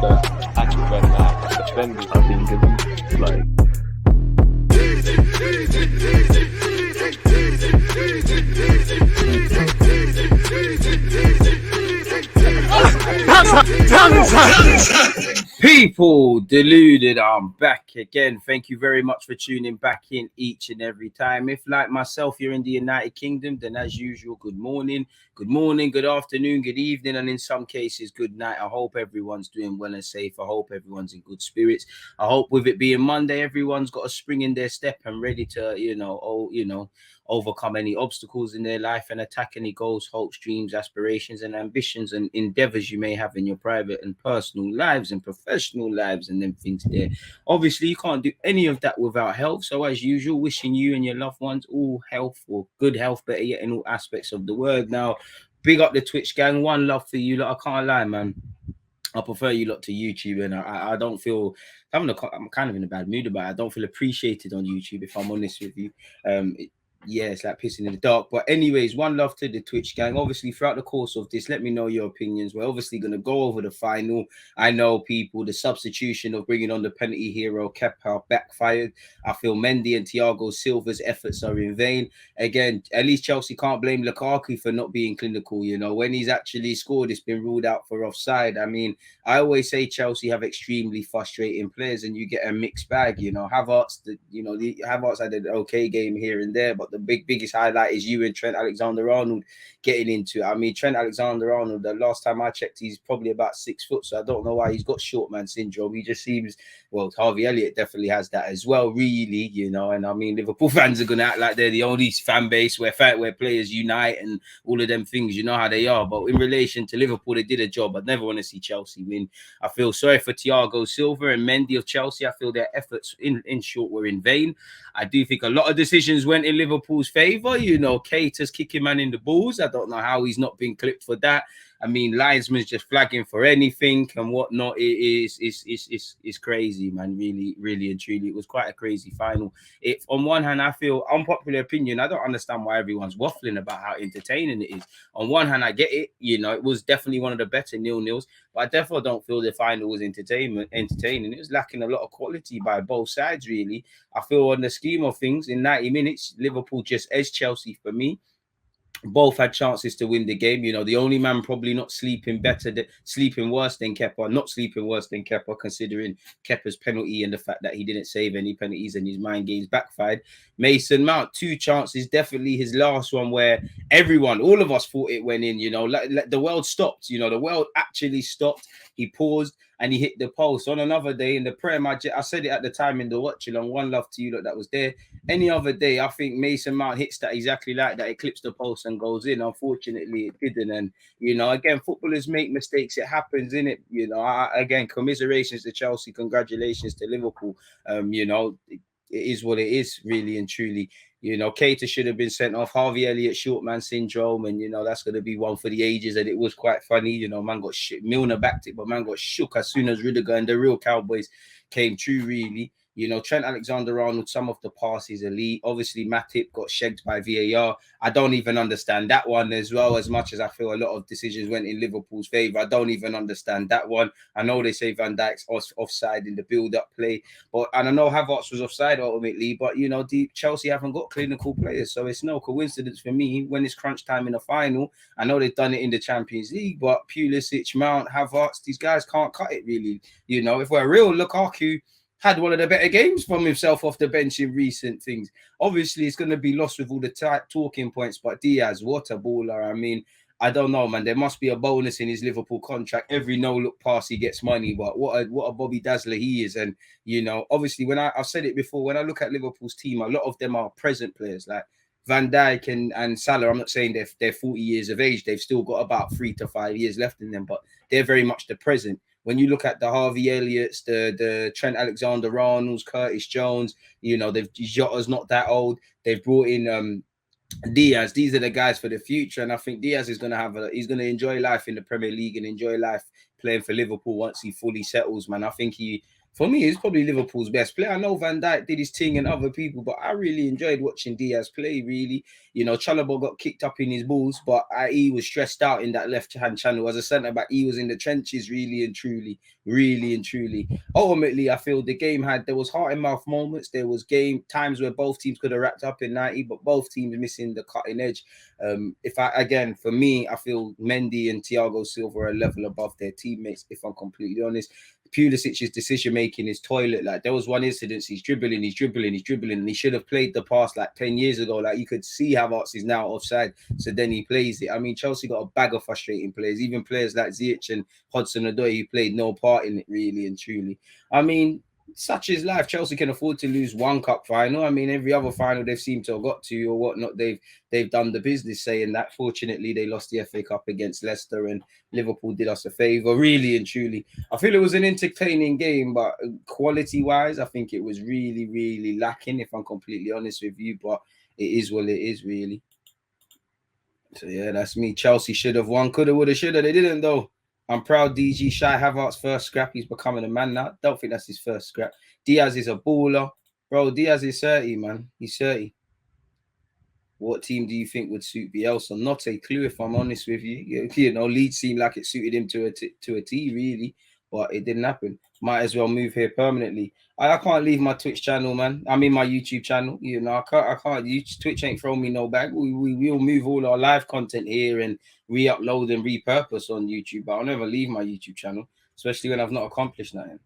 that actually very nice. Defending, I think it's like. People, Deluded, I'm back again. Thank you very much for tuning back in each and every time. If, like myself, you're in the United Kingdom, then as usual, good morning, good afternoon, good evening, and in some cases, good night. I hope everyone's doing well and safe. I hope everyone's in good spirits. I hope with it being Monday, everyone's got a spring in their step and ready to, overcome any obstacles in their life and attack any goals, hopes, dreams, aspirations, and ambitions and endeavors you may have in your private and personal lives and professional lives and them things there. Obviously, you can't do any of that without health. So as usual, wishing you and your loved ones all health or good health, better yet, in all aspects of the word. Now, big up the Twitch gang. One love for you. Like, I can't lie, man. I prefer you lot to YouTube, and I don't feel I'm kind of in a bad mood about it. I don't feel appreciated on YouTube, if I'm honest with you. Yeah, it's like pissing in the dark. But anyways, one love to the Twitch gang. Obviously, throughout the course of this, let me know your opinions. We're obviously going to go over the final. I know people, the substitution of bringing on the penalty hero Kepa backfired. I feel Mendy and Thiago Silva's efforts are in vain. Again, at least Chelsea can't blame Lukaku for not being clinical. You know, when he's actually scored, it's been ruled out for offside. I mean, I always say Chelsea have extremely frustrating players, and you get a mixed bag. You know, Havertz had an okay game here and there, but the biggest highlight is you and Trent Alexander-Arnold getting into it. I mean, Trent Alexander-Arnold, the last time I checked, he's probably about 6 foot, so I don't know why he's got short man syndrome. He just seems, well, Harvey Elliott definitely has that as well, really, you know. And I mean, Liverpool fans are going to act like they're the only fan base where players unite and all of them things, you know how they are. But in relation to Liverpool, they did a job. I'd never want to see Chelsea win. I feel sorry for Thiago Silva and Mendy of Chelsea. I feel their efforts in short were in vain. I do think a lot of decisions went in Liverpool's favour. You know, Keita's kicking man in the balls. I don't know how he's not been clipped for that. I mean, linesman's just flagging for anything and whatnot. It's crazy, man. Really, really and truly, it was quite a crazy final. If on one hand, I feel unpopular opinion, I don't understand why everyone's waffling about how entertaining it is. On one hand, I get it. You know, it was definitely one of the better 0-0s, but I definitely don't feel the final was entertaining. It was lacking a lot of quality by both sides, really. I feel on the scheme of things, in 90 minutes, Liverpool just edged Chelsea for me. Both had chances to win the game. You know, the only man probably not sleeping worse than Kepa, considering Kepa's penalty and the fact that he didn't save any penalties and his mind games backfired. Mason Mount, 2 chances, definitely his last one where all of us thought it went in, you know, like the world stopped, you know, the world actually stopped. He paused and he hit the post. On another day in the Prem, I said it at the time in the watch along, one love to you lot that was there. Any other day, I think Mason Mount hits that exactly like that. It clips the post and goes in. Unfortunately, it didn't. And, you know, again, footballers make mistakes. It happens, innit? You know, again, commiserations to Chelsea. Congratulations to Liverpool. You know, it is what it is, really and truly. You know, Keita should have been sent off. Harvey Elliott, short man syndrome, and, you know, that's going to be one for the ages. And it was quite funny. You know, man got Milner backed it, but man got shook as soon as Rudiger and the real Cowboys came true, really. You know, Trent Alexander-Arnold, some of the passes elite. Obviously, Matip got shagged by VAR. I don't even understand that one as well, as much as I feel a lot of decisions went in Liverpool's favour. I don't even understand that one. I know they say Van Dijk's offside in the build-up play, and I know Havertz was offside ultimately, but, you know, Chelsea haven't got clinical players, so it's no coincidence for me when it's crunch time in the final. I know they've done it in the Champions League, but Pulisic, Mount, Havertz, these guys can't cut it, really. You know, if we're real, Lukaku had one of the better games from himself off the bench in recent things. Obviously, it's going to be lost with all the talking points, but Diaz, what a baller. I mean, I don't know, man. There must be a bonus in his Liverpool contract. Every no-look pass, he gets money, but what a Bobby Dazzler he is. And, you know, obviously, I've said it before, when I look at Liverpool's team, a lot of them are present players, like Van Dijk and Salah. I'm not saying they're 40 years of age. They've still got about 3 to 5 years left in them, but they're very much the present. When you look at the Harvey Elliott's, the Trent Alexander-Arnold's, Curtis Jones, you know, Jota's not that old. They've brought in Diaz. These are the guys for the future, and I think Diaz is he's going to enjoy life in the Premier League and enjoy life playing for Liverpool once he fully settles, man. I think For me, he's probably Liverpool's best player. I know Van Dijk did his thing and other people, but I really enjoyed watching Diaz play, really. You know, Chalobah got kicked up in his balls, but he was stressed out in that left-hand channel. As a centre-back, he was in the trenches, really and truly. Ultimately, I feel the game there was heart-and-mouth moments. There was times where both teams could have wrapped up in 90, but both teams missing the cutting edge. For me, I feel Mendy and Thiago Silva are a level above their teammates, if I'm completely honest. Pulisic's decision making is toilet. Like, there was one incident, he's dribbling, and he should have played the pass like 10 years ago. Like, you could see Havertz is now offside, so then he plays it. I mean, Chelsea got a bag of frustrating players, even players like Ziyech and Hudson-Odoi, who played no part in it, really and truly. I mean, such is life. Chelsea can afford to lose one cup final. I mean, every other final they've seemed to have got to or whatnot, they've done the business, saying that fortunately they lost the FA Cup against Leicester and Liverpool did us a favour, really and truly. I feel it was an entertaining game, but quality-wise, I think it was really, really lacking, if I'm completely honest with you, but it is what it is, really. So, yeah, that's me. Chelsea should have won. Coulda, woulda, shoulda. They didn't, though. I'm proud DG Shy Havertz's first scrap. He's becoming a man now. Don't think that's his first scrap. Diaz is a baller. Bro, Diaz is 30, man. He's 30. What team do you think would suit Bielsa? Not a clue, if I'm honest with you. You know, Leeds seemed like it suited him to a T, really, but it didn't happen. Might as well move here permanently. I can't leave my Twitch channel, man. I mean, my YouTube channel. You know, I can't. Twitch ain't throwing me no bag. We'll move all our live content here and re-upload and repurpose on YouTube, but I'll never leave my YouTube channel, especially when I've not accomplished nothing.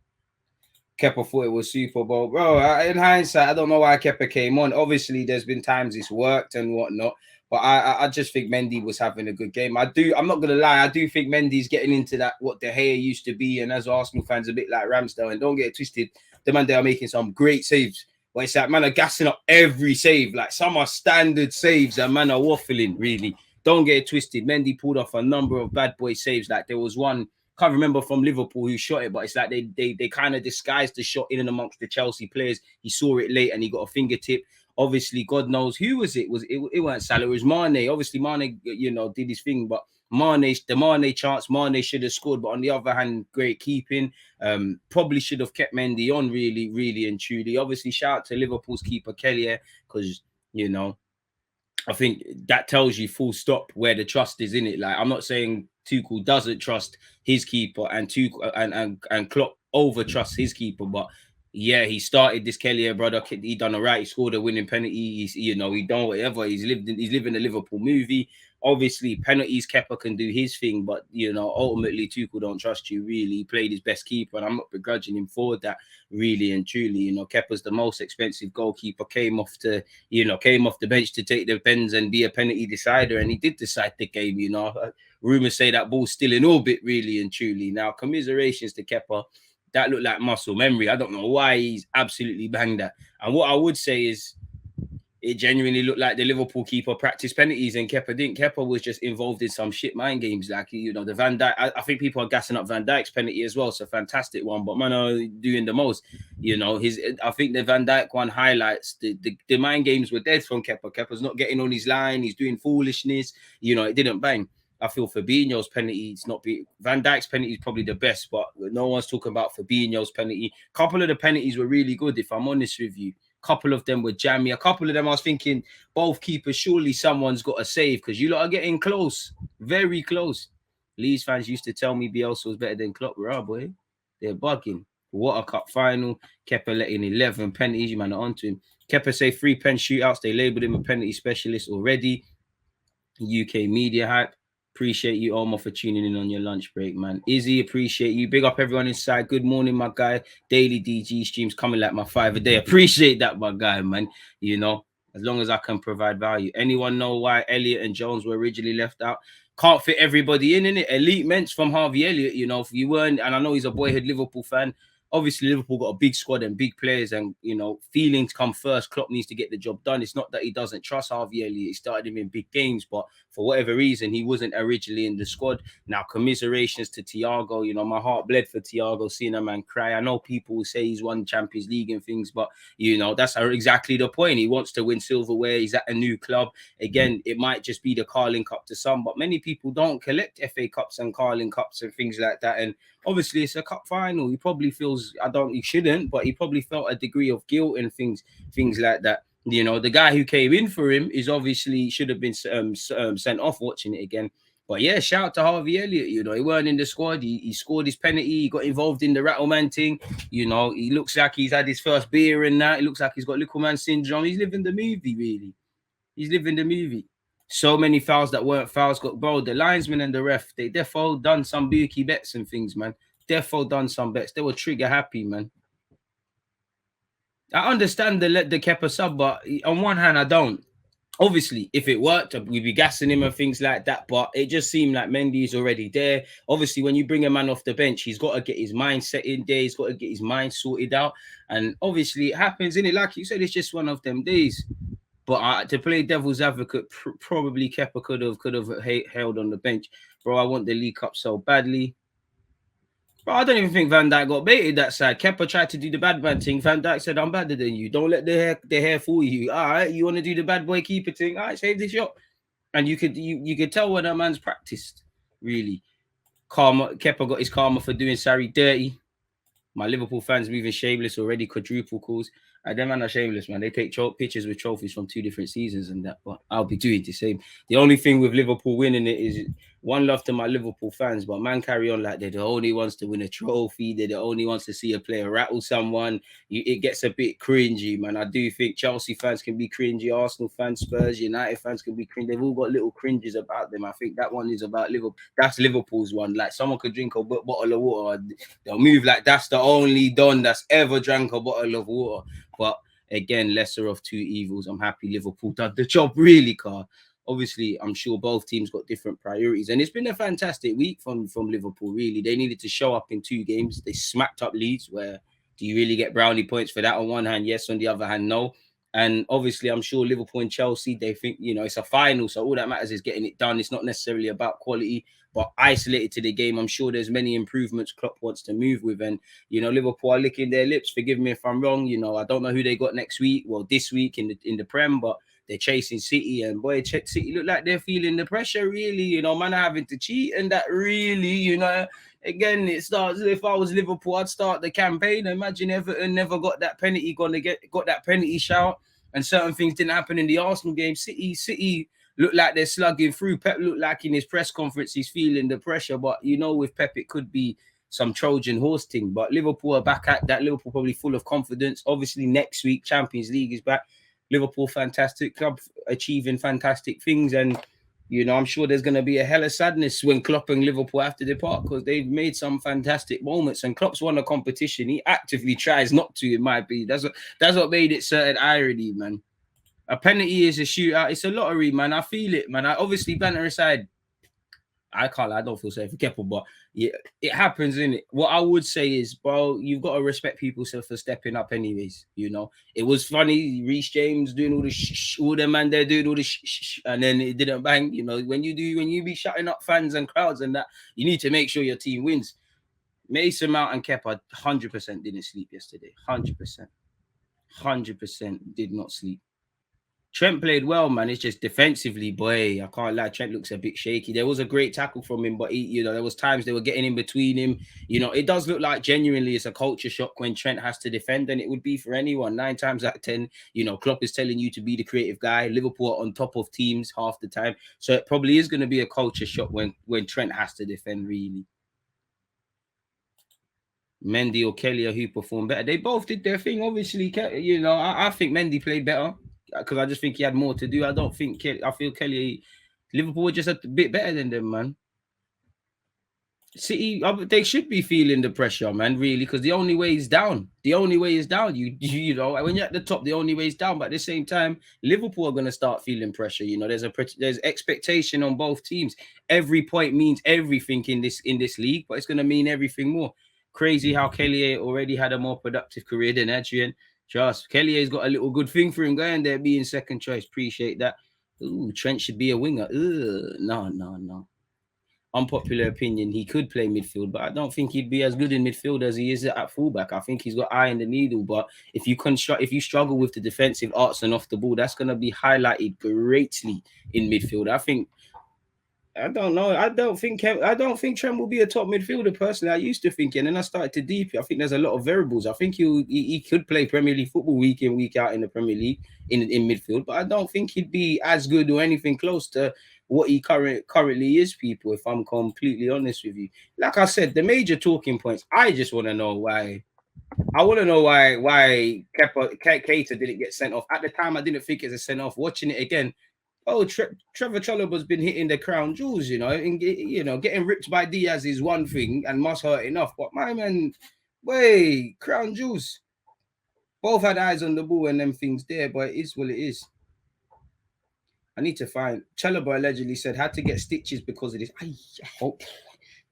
Kepa thought it was Super Bowl. Bro, in hindsight, I don't know why Kepa came on. Obviously, there's been times it's worked and whatnot, but I just think Mendy was having a good game. I'm not going to lie, I do think Mendy's getting into that, what De Gea used to be, and as Arsenal fans, a bit like Ramsdale. And don't get it twisted, the man, they are making some great saves. But it's like, man, are gassing up every save. Like, some are standard saves and man are waffling, really. Don't get it twisted. Mendy pulled off a number of bad boy saves. Like, there was one, can't remember from Liverpool who shot it, but it's like they kind of disguised the shot in and amongst the Chelsea players. He saw it late and he got a fingertip. Obviously, God knows who was it. It weren't Salah, it was Mane. Obviously, Mane, you know, did his thing, but the Mane chance, Mane should have scored. But on the other hand, great keeping. Probably should have kept Mendy on, really, really and truly. Obviously, shout out to Liverpool's keeper Kelly, because, you know, I think that tells you full stop where the trust is in it. Like, I'm not saying Tuchel doesn't trust his keeper and Klopp over trusts his keeper, but yeah, he started this Kelly, brother. He done all right. He scored a winning penalty. He done whatever. He's living a Liverpool movie. Obviously, penalties, Kepa can do his thing, but, you know, ultimately, Tuchel don't trust you, really. He played his best keeper, and I'm not begrudging him for that, really and truly. You know, Kepa's the most expensive goalkeeper, came off the bench to take the pens and be a penalty decider, and he did decide the game, you know. Rumours say that ball's still in orbit, really and truly. Now, commiserations to Kepa. That looked like muscle memory. I don't know why he's absolutely banged that. And what I would say is, it genuinely looked like the Liverpool keeper practiced penalties and Kepa didn't. Kepa was just involved in some shit mind games. Like, you know, the Van Dijk, I think people are gassing up Van Dijk's penalty as well. It's a fantastic one, but man are doing the most. You know, I think the Van Dijk one highlights the mind games were dead from Kepa. Kepa's not getting on his line. He's doing foolishness. You know, it didn't bang. I feel Fabinho's penalty, Van Dijk's penalty is probably the best, but no one's talking about Fabinho's penalty. A couple of the penalties were really good, if I'm honest with you. A couple of them were jammy. A couple of them I was thinking, both keepers, surely someone's got to save, because you lot are getting close, very close. Leeds fans used to tell me Bielsa was better than Klopp. Right, boy, they're bugging. What a cup final. Kepa letting 11 penalties. You man are onto him. Kepa say 3 pen shootouts. They labelled him a penalty specialist already. UK media hype. Appreciate you, Omar, for tuning in on your lunch break, man. Izzy, appreciate you. Big up everyone inside. Good morning, my guy. Daily DG streams coming like my 5 a day. Appreciate that, my guy, man. You know, as long as I can provide value. Anyone know why Elliott and Jones were originally left out? Can't fit everybody in it. Elite mensch from Harvey Elliott, you know, if you weren't, and I know he's a boyhood Liverpool fan. Obviously, Liverpool got a big squad and big players, and, you know, feelings come first. Klopp needs to get the job done. It's not that he doesn't trust Harvey Elliott. He started him in big games, but for whatever reason, he wasn't originally in the squad. Now, commiserations to Thiago. You know, my heart bled for Thiago, seeing a man cry. I know people will say he's won Champions League and things, but, you know, that's exactly the point. He wants to win silverware. He's at a new club. Again, it might just be the Carling Cup to some, but many people don't collect FA Cups and Carling Cups and things like that. And obviously, it's a cup final. He probably feels feels, he shouldn't, but he probably felt a degree of guilt and things like that. You know, the guy who came in for him is obviously should have been sent off. Watching it again. But yeah, shout out to Harvey Elliott. You know, he weren't in the squad. He scored his penalty. He got involved in the Rattleman thing. You know, he looks like he's had his first beer and that. It looks like he's got little man syndrome. He's living the movie, really. He's living the movie. So many fouls that weren't fouls got, bro. The linesman and the ref, they defo done some bookie bets and things, man. Defo done some bets. They were trigger happy, man. I understand the Kepa sub, but on one hand, I don't. Obviously, if it worked, we'd be gassing him and things like that. But it just seemed like Mendy's already there. Obviously, when you bring a man off the bench, he's got to get his mindset in there. He's got to get his mind sorted out. And obviously, it happens, innit? Like you said, it's just one of them days. But to play devil's advocate, probably Kepa could have held on the bench. Bro, I want the League Cup so badly. Bro, I don't even think Van Dijk got baited that side. Kepa tried to do the bad man thing. Van Dijk said, I'm better than you. Don't let the hair fool you. All right, you want to do the bad boy keeper thing? All right, save the shot. And you could tell when that man's practiced, really. Kepa got his karma for doing Sarri dirty. My Liverpool fans moving shameless already, quadruple calls. Them man are shameless, man. They take pictures with trophies from 2 different seasons and that, but I'll be doing the same. The only thing with Liverpool winning it is one love to my Liverpool fans, but man, carry on like they're the only ones to win a trophy. They're the only ones to see a player rattle someone. It gets a bit cringy, man. I do think Chelsea fans can be cringy, Arsenal fans, Spurs, United fans can be cringy. They've all got little cringes about them. I think that one is about Liverpool. That's Liverpool's one. Like someone could drink a bottle of water, they'll move like that's the only Don that's ever drank a bottle of water. But again, lesser of two evils. I'm happy Liverpool done the job, really, Carl. Obviously, I'm sure both teams got different priorities. And it's been a fantastic week from Liverpool, really. They needed to show up in 2 games. They smacked up Leeds, where do you really get brownie points for that? On one hand, yes. On the other hand, no. And obviously, I'm sure Liverpool and Chelsea, they think, you know, it's a final. So all that matters is getting it done. It's not necessarily about quality, but isolated to the game. I'm sure there's many improvements Klopp wants to move with. And, you know, Liverpool are licking their lips. Forgive me if I'm wrong. You know, I don't know who they got next week. Well, this week in the Prem, but they're chasing City. And boy, City look like they're feeling the pressure, really. You know, man, having to cheat and that really, you know. Again, it starts. If I was Liverpool, I'd start the campaign. Imagine Everton never got that penalty, got that penalty shout, and certain things didn't happen in the Arsenal game. City look like they're slugging through. Pep looked like in his press conference he's feeling the pressure, but you know, with Pep it could be some Trojan horse thing. But Liverpool are back at that. Liverpool probably full of confidence. Obviously, next week Champions League is back. Liverpool, fantastic club, achieving fantastic things, and you know, I'm sure there's going to be a hell of sadness when Klopp and Liverpool have to depart because they've made some fantastic moments. And Klopp's won a competition. He actively tries not to, it might be. That's what made it certain irony, man. A penalty is a shootout. It's a lottery, man. I feel it, man. Obviously, banter aside, I don't feel safe for Kepa, but yeah, it happens, innit? What I would say is, bro, you've got to respect people for stepping up anyways, you know? It was funny, Reece James doing all the all the man there doing all the and then it didn't bang, you know? When you be shutting up fans and crowds and that, you need to make sure your team wins. Mason Mount and Kepa 100% didn't sleep yesterday. 100%. 100% did not sleep. Trent played well, man. It's just defensively, boy, I can't lie. Trent looks a bit shaky. There was a great tackle from him, but there was times they were getting in between him. You know, it does look like genuinely it's a culture shock when Trent has to defend, and it would be for anyone. 9 times out of 10, you know, Klopp is telling you to be the creative guy. Liverpool are on top of teams half the time, so it probably is going to be a culture shock when Trent has to defend, really. Mendy or Kelly, who performed better? They both did their thing. Obviously, you know, I think Mendy played better because I just think he had more to do. I don't think I feel Kelly. Liverpool were just a bit better than them, man. City, they should be feeling the pressure, man, really, because the only way is down. The only way is down. You know, when you're at the top, the only way is down. But at the same time, Liverpool are going to start feeling pressure. You know, there's expectation on both teams. Every point means everything in this league, but it's going to mean everything more. Crazy how Kelly already had a more productive career than Adrian. Just Kellier's got a little good thing for him going there, being second choice. Appreciate that. Ooh, Trent should be a winger. No. Unpopular opinion, he could play midfield, but I don't think he'd be as good in midfield as he is at fullback. I think he's got eye in the needle, but if you struggle with the defensive arts and off the ball, that's going to be highlighted greatly in midfield. I think I don't know. I don't think Trent will be a top midfielder. Personally, I used to think, and then I started to deep. I think there's a lot of variables. I think he could play Premier League football week in week out in the Premier League in midfield, but I don't think he'd be as good or anything close to what he currently is. People, if I'm completely honest with you, like I said, the major talking points. I just want to know why. I want to know why Keita didn't get sent off at the time. I didn't think it's a sent off. Watching it again. Oh, Trevor Chalobah's been hitting the crown jewels, and getting ripped by Diaz is one thing and must hurt enough. But my man, crown jewels. Both had eyes on the ball and them things there, but it is what it is. I need to find. Chalobah allegedly said had to get stitches because of this. I hope,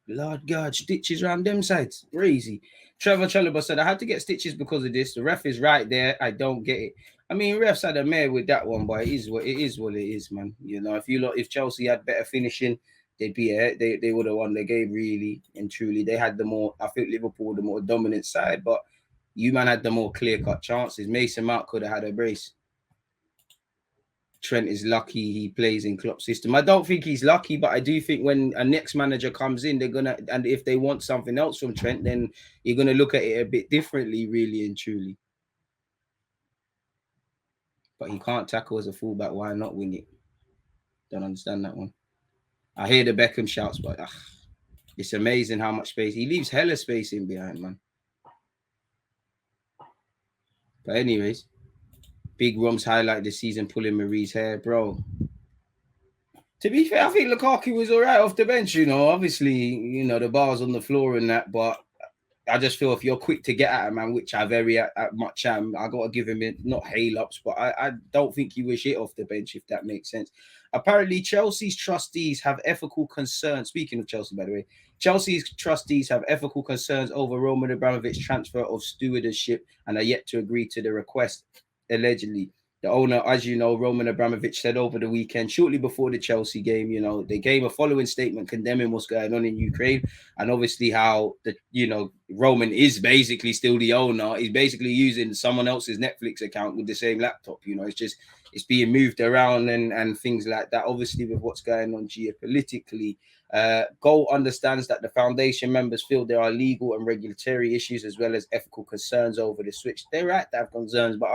Lord God, stitches around them sides, crazy. Trevor Chalobah said I had to get stitches because of this. The ref is right there. I don't get it. I mean, refs had a mare with that one, but it is what it is, man. If Chelsea had better finishing, they'd be they would have won the game really and truly. They had the more. I think Liverpool the more dominant side, but you man had the more clear cut chances. Mason Mount could have had a brace. Trent is lucky he plays in Klopp's system. I don't think he's lucky, but I do think when a next manager comes in, and if they want something else from Trent, then you're gonna look at it a bit differently, really and truly. But he can't tackle as a fullback. Why not wing it? Don't understand that one. I hear the Beckham shouts, but it's amazing how much space he leaves. Hella space in behind, man. But anyways, Big Rom's highlight this season pulling Marie's hair, bro. To be fair, I think Lukaku was all right off the bench. Obviously, the bar's on the floor and that, but I just feel if you're quick to get at him, man, which I very much am, I got to give him not hail ups, but I don't think he was shit off the bench, if that makes sense. Apparently, Chelsea's trustees have ethical concerns. Speaking of Chelsea, by the way, Chelsea's trustees have ethical concerns over Roman Abramovich's transfer of stewardship and are yet to agree to the request, allegedly. The owner, as you know, Roman Abramovich said over the weekend, shortly before the Chelsea game, they gave a following statement condemning what's going on in Ukraine, and obviously how Roman is basically still the owner. He's basically using someone else's Netflix account with the same laptop. It's being moved around and things like that. Obviously, with what's going on geopolitically. Goal understands that the foundation members feel there are legal and regulatory issues as well as ethical concerns over the switch. They're right to have concerns, but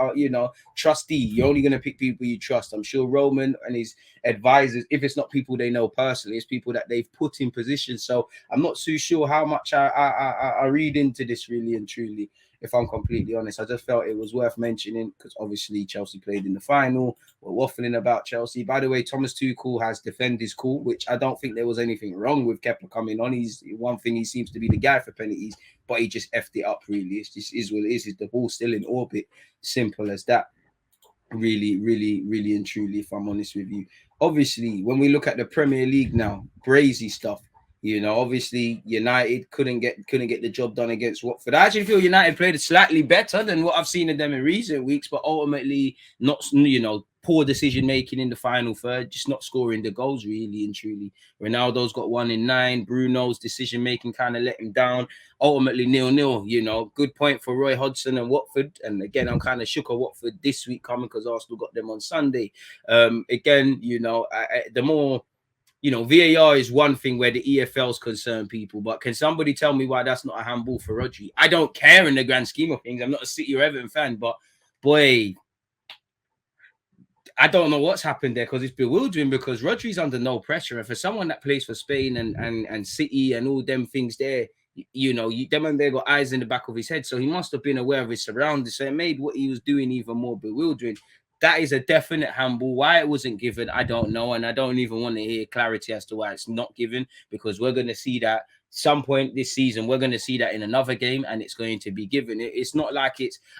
trustee, you're only going to pick people you trust. I'm sure Roman and his advisors, if it's not people they know personally, it's people that they've put in positions. So I'm not too sure how much I read into this really and truly. If I'm completely honest, I just felt it was worth mentioning because obviously Chelsea played in the final. We're waffling about Chelsea. By the way, Thomas Tuchel has defended his call, which I don't think there was anything wrong with Kepa coming on. He's one thing, he seems to be the guy for penalties, but he just effed it up really. It just is what it is. The ball's still in orbit. Simple as that. Really, really, really and truly, if I'm honest with you. Obviously, when we look at the Premier League now, crazy stuff. Obviously United couldn't get the job done against Watford. I actually feel United played slightly better than what I've seen of them in recent weeks, but ultimately not, poor decision making in the final third, just not scoring the goals really and truly. Ronaldo's got 1 in 9. Bruno's decision making kind of let him down. Ultimately 0-0. Good point for Roy Hodgson and Watford. And again, I'm kind of shook at Watford this week coming because Arsenal got them on Sunday. Again, the more. VAR is one thing where the EFL's concerned people, but can somebody tell me why that's not a handball for Rodri? I don't care in the grand scheme of things. I'm not a City or Everton fan, but boy, I don't know what's happened there because it's bewildering because Rodri's under no pressure. And for someone that plays for Spain and City and all them things there, them and they got eyes in the back of his head. So he must have been aware of his surroundings. So it made what he was doing even more bewildering. That is a definite handball. Why it wasn't given, I don't know. And I don't even want to hear clarity as to why it's not given because we're going to see that some point this season. We're going to see that in another game and it's going to be given. It's not like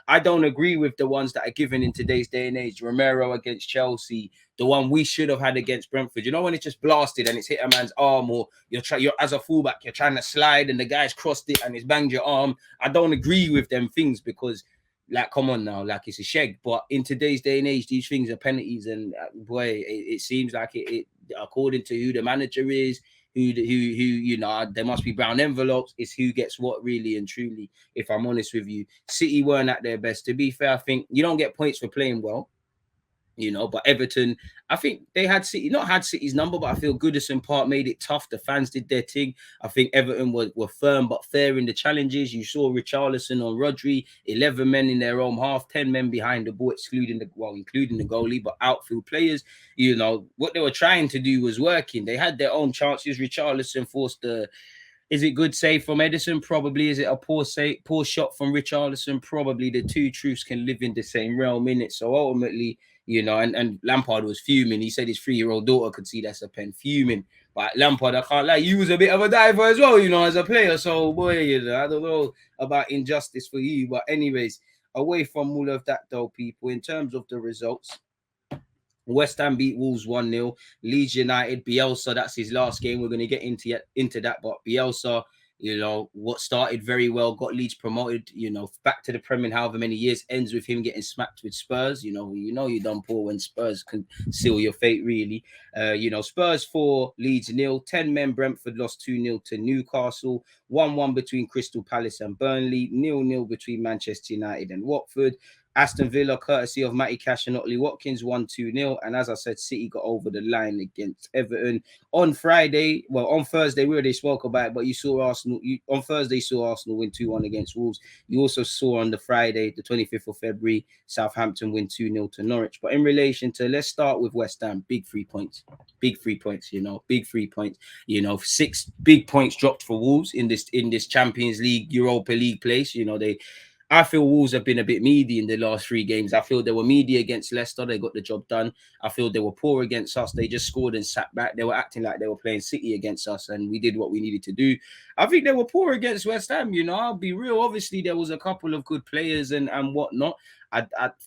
I don't agree with the ones that are given in today's day and age. Romero against Chelsea, the one we should have had against Brentford. When it's just blasted and it's hit a man's arm or you're as a fullback, you're trying to slide and the guy's crossed it and it's banged your arm. I don't agree with them things because come on now, it's a sheg. But in today's day and age, these things are penalties, and boy, it seems like it. According to who the manager is, who there must be brown envelopes. It's who gets what really and truly. If I'm honest with you, City weren't at their best. To be fair, I think you don't get points for playing well. But Everton, I think they had City, not had City's number, but I feel Goodison Park made it tough. The fans did their thing. I think Everton were firm but fair in the challenges. You saw Richarlison on Rodri, 11 men in their own half, 10 men behind the ball, including the goalie, but outfield players. What they were trying to do was working. They had their own chances. Richarlison forced the Is it good save from Edison? Probably. Is it a poor shot from Richarlison? Probably. The two truths can live in the same realm, innit? So ultimately, and Lampard was fuming. He said his 3-year-old daughter could see that's a pen, fuming. But Lampard, I can't lie, you was a bit of a diver as well, as a player. So boy, I don't know about injustice for you. But anyways, away from all of that though, people, in terms of the results, West Ham beat Wolves 1-0. Leeds United, Bielsa, that's his last game. We're going to get into that. But Bielsa, what started very well, got Leeds promoted, back to the Premier in however many years, ends with him getting smacked with Spurs. You done poor when Spurs can seal your fate, really. Spurs 4, Leeds 0. 10 men, Brentford lost 2-0 to Newcastle. 1-1 between Crystal Palace and Burnley. 0-0 between Manchester United and Watford. Aston Villa, courtesy of Matty Cash and Otley Watkins, 1-2-0. And as I said, City got over the line against Everton. On Thursday, we already spoke about it, but you saw Arsenal. On Thursday, you saw Arsenal win 2-1 against Wolves. You also saw on the Friday, the 25th of February, Southampton win 2-0 to Norwich. But in relation to, let's start with West Ham, big 3 points. Big 3 points, big 3 points. 6 big points dropped for Wolves in this Champions League, Europa League place. I feel Wolves have been a bit meaty in the last 3 games. I feel they were meaty against Leicester. They got the job done. I feel they were poor against us. They just scored and sat back. They were acting like they were playing City against us, and we did what we needed to do. I think they were poor against West Ham. I'll be real. Obviously, there was a couple of good players and whatnot.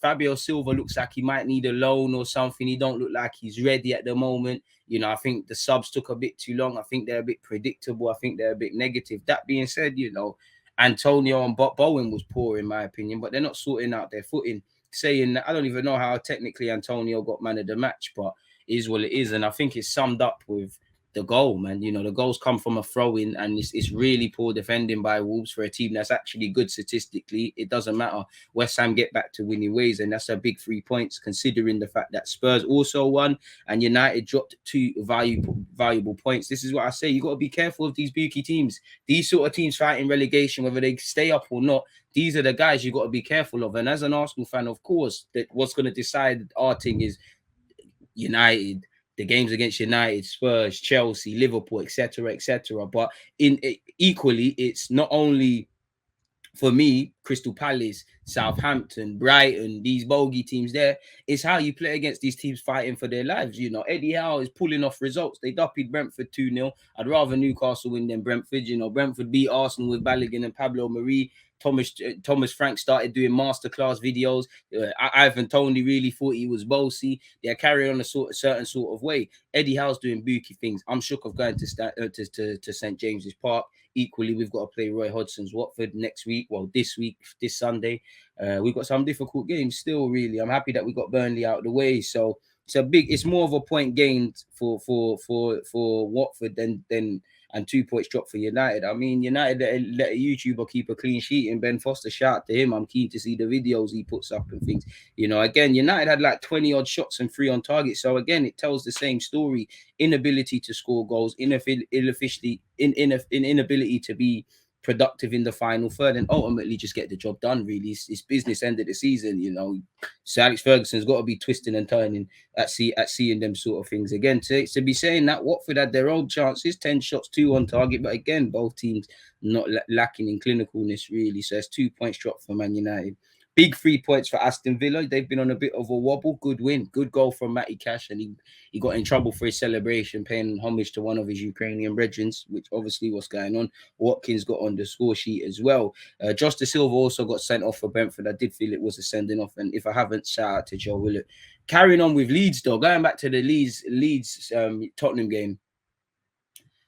Fabio Silva looks like he might need a loan or something. He don't look like he's ready at the moment. I think the subs took a bit too long. I think they're a bit predictable. I think they're a bit negative. That being said, Antonio and Bowen was poor in my opinion, but they're not sorting out their footing. Saying that, I don't even know how technically Antonio got man of the match, but it is what it is. And I think it's summed up with the goal, man. The goals come from a throw-in, and it's really poor defending by Wolves for a team that's actually good statistically. It doesn't matter. West Ham get back to winning ways, and that's a big 3 points, considering the fact that Spurs also won and United dropped 2 valuable points. This is what I say. You got to be careful of these bookie teams. These sort of teams fighting relegation, whether they stay up or not, these are the guys you got to be careful of. And as an Arsenal fan, of course, that what's going to decide our thing is United, the games against United, Spurs, Chelsea, Liverpool, etc., etc. But equally, it's not only for me, Crystal Palace, Southampton, Brighton, these bogey teams there, it's how you play against these teams fighting for their lives. Eddie Howe is pulling off results. They duppied Brentford 2-0. I'd rather Newcastle win than Brentford. Brentford beat Arsenal with Balogun and Pablo Marie. Thomas Frank started doing masterclass videos. Ivan Toney really thought he was bossy. They're carrying on a certain sort of way. Eddie Howe's doing bookie things. I'm shook of going to St James's Park. Equally, we've got to play Roy Hodgson's Watford next week. Well, this Sunday. We've got some difficult games still, really. I'm happy that we got Burnley out of the way. So it's more of a point gained for Watford than and 2 points dropped for United. I mean, United let a YouTuber keep a clean sheet, and Ben Foster, shout out to him. I'm keen to see the videos he puts up and things. Again, United had like 20 odd shots and 3 on target. So again, it tells the same story: inability to score goals, inability to be productive in the final third, and ultimately just get the job done. Really, it's business end of the season. So Alex Ferguson's got to be twisting and turning at seeing them sort of things again. To be saying that Watford had their own chances, 10 shots, 2 on target, but again, both teams not lacking in clinicalness really. So it's 2 points dropped for Man United. Big 3 points for Aston Villa. They've been on a bit of a wobble. Good win. Good goal from Matty Cash. And he got in trouble for his celebration, paying homage to one of his Ukrainian brethren, which obviously was going on. Watkins got on the score sheet as well. Josh De Silva also got sent off for Brentford. I did feel it was a sending off. And if I haven't, shout out to Joe Willett. Carrying on with Leeds, though. Going back to the Leeds Tottenham game.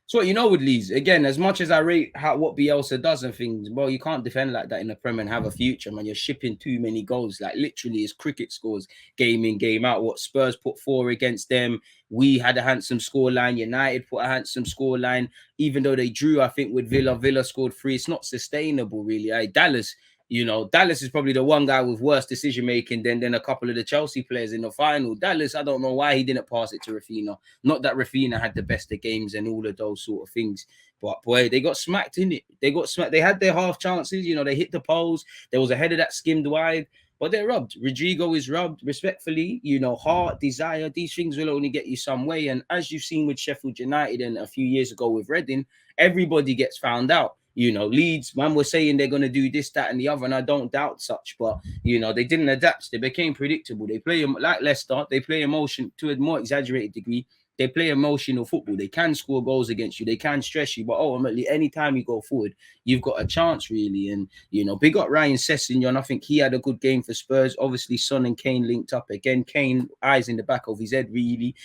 So with Leeds, again, as much as I rate what Bielsa does and things, well, you can't defend like that in the Premier and have a future, man. You're shipping too many goals. Like literally, it's cricket scores game in, game out. What Spurs put 4 against them, we had a handsome scoreline. United put a handsome scoreline. Even though they drew, I think with Villa scored 3. It's not sustainable, really. Dallas You know, Dallas is probably the one guy with worse decision making than a couple of the Chelsea players in the final. Dallas, I don't know why he didn't pass it to Rafinha. Not that Rafinha had the best of games and all of those sort of things, but boy, they got smacked in it. They got smacked. They had their half chances. You know, they hit the poles. There was a header that skimmed wide. But they're robbed. Rodrigo is robbed, respectfully. You know, heart, desire, these things will only get you some way. And as you've seen with Sheffield United and a few years ago with Reading, everybody gets found out. You know, Leeds, man, was saying they're going to do this, that, and the other, and I don't doubt such. But, you know, they didn't adapt. They became predictable. They play like Leicester. They play emotion to a more exaggerated degree. They play emotional football. They can score goals against you. They can stress you. But ultimately, anytime you go forward, you've got a chance, really. And, you know, big up Ryan Sessegnon. I think he had a good game for Spurs. Obviously, Son and Kane linked up again. Kane, eyes in the back of his head, really.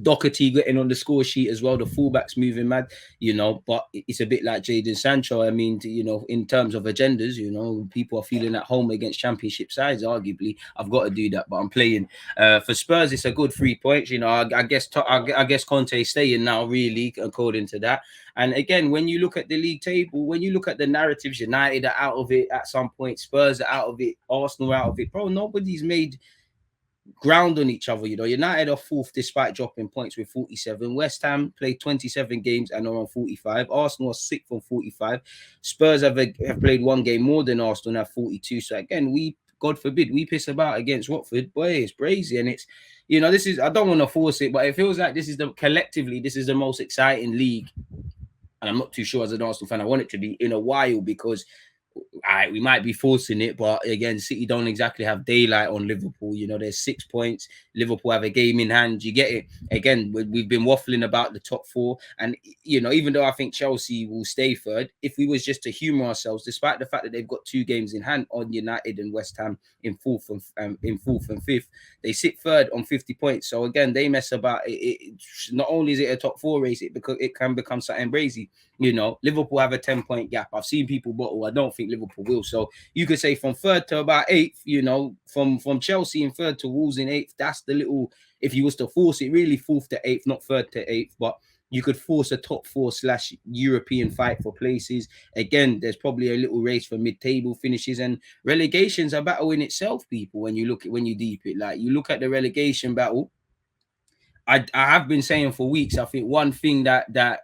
Doherty getting on the score sheet as well. The fullbacks moving mad, you know, but it's a bit like Jadon Sancho. I mean, you know, in terms of agendas, you know, people are feeling at home against championship sides. Arguably, I've got to do that, but I'm playing. For Spurs, it's a good 3 points. You know, I guess Conte's staying now, really, according to that. And again, when you look at the league table, when you look at the narratives, United are out of it at some point, Spurs are out of it, Arsenal are out of it. Bro, nobody's made ground on each other. You know, United are fourth despite dropping points with 47. West Ham played 27 games and are on 45. Arsenal are sixth on 45. Spurs have played one game more than Arsenal and have 42. So again, God forbid, we piss about against Watford. Boy, it's crazy. And it's, you know, I don't want to force it, but it feels like this is the most exciting league. And I'm not too sure as an Arsenal fan I want it to be in a while, because we might be forcing it, but again, City don't exactly have daylight on Liverpool. You know, there's 6 points. Liverpool have a game in hand. You get it. Again, we've been waffling about the top four, and you know, even though I think Chelsea will stay third, if we was just to humour ourselves, despite the fact that they've got 2 games in hand on United and West Ham in fourth and fifth, they sit third on 50 points. So again, they mess about. Not only is it a top 4 race, it can become something crazy. You know, Liverpool have a 10-point gap. I've seen people bottle. I don't think Liverpool will. So you could say from third to about 8th, you know, from Chelsea in third to Wolves in 8th. That's the little, if you was to force it, really 4th to 8th, not third to 8th. But you could force a top 4/European fight for places. Again, there's probably a little race for mid-table finishes, and relegation's a battle in itself, people. When you deep it, like you look at the relegation battle, I have been saying for weeks, I think one thing that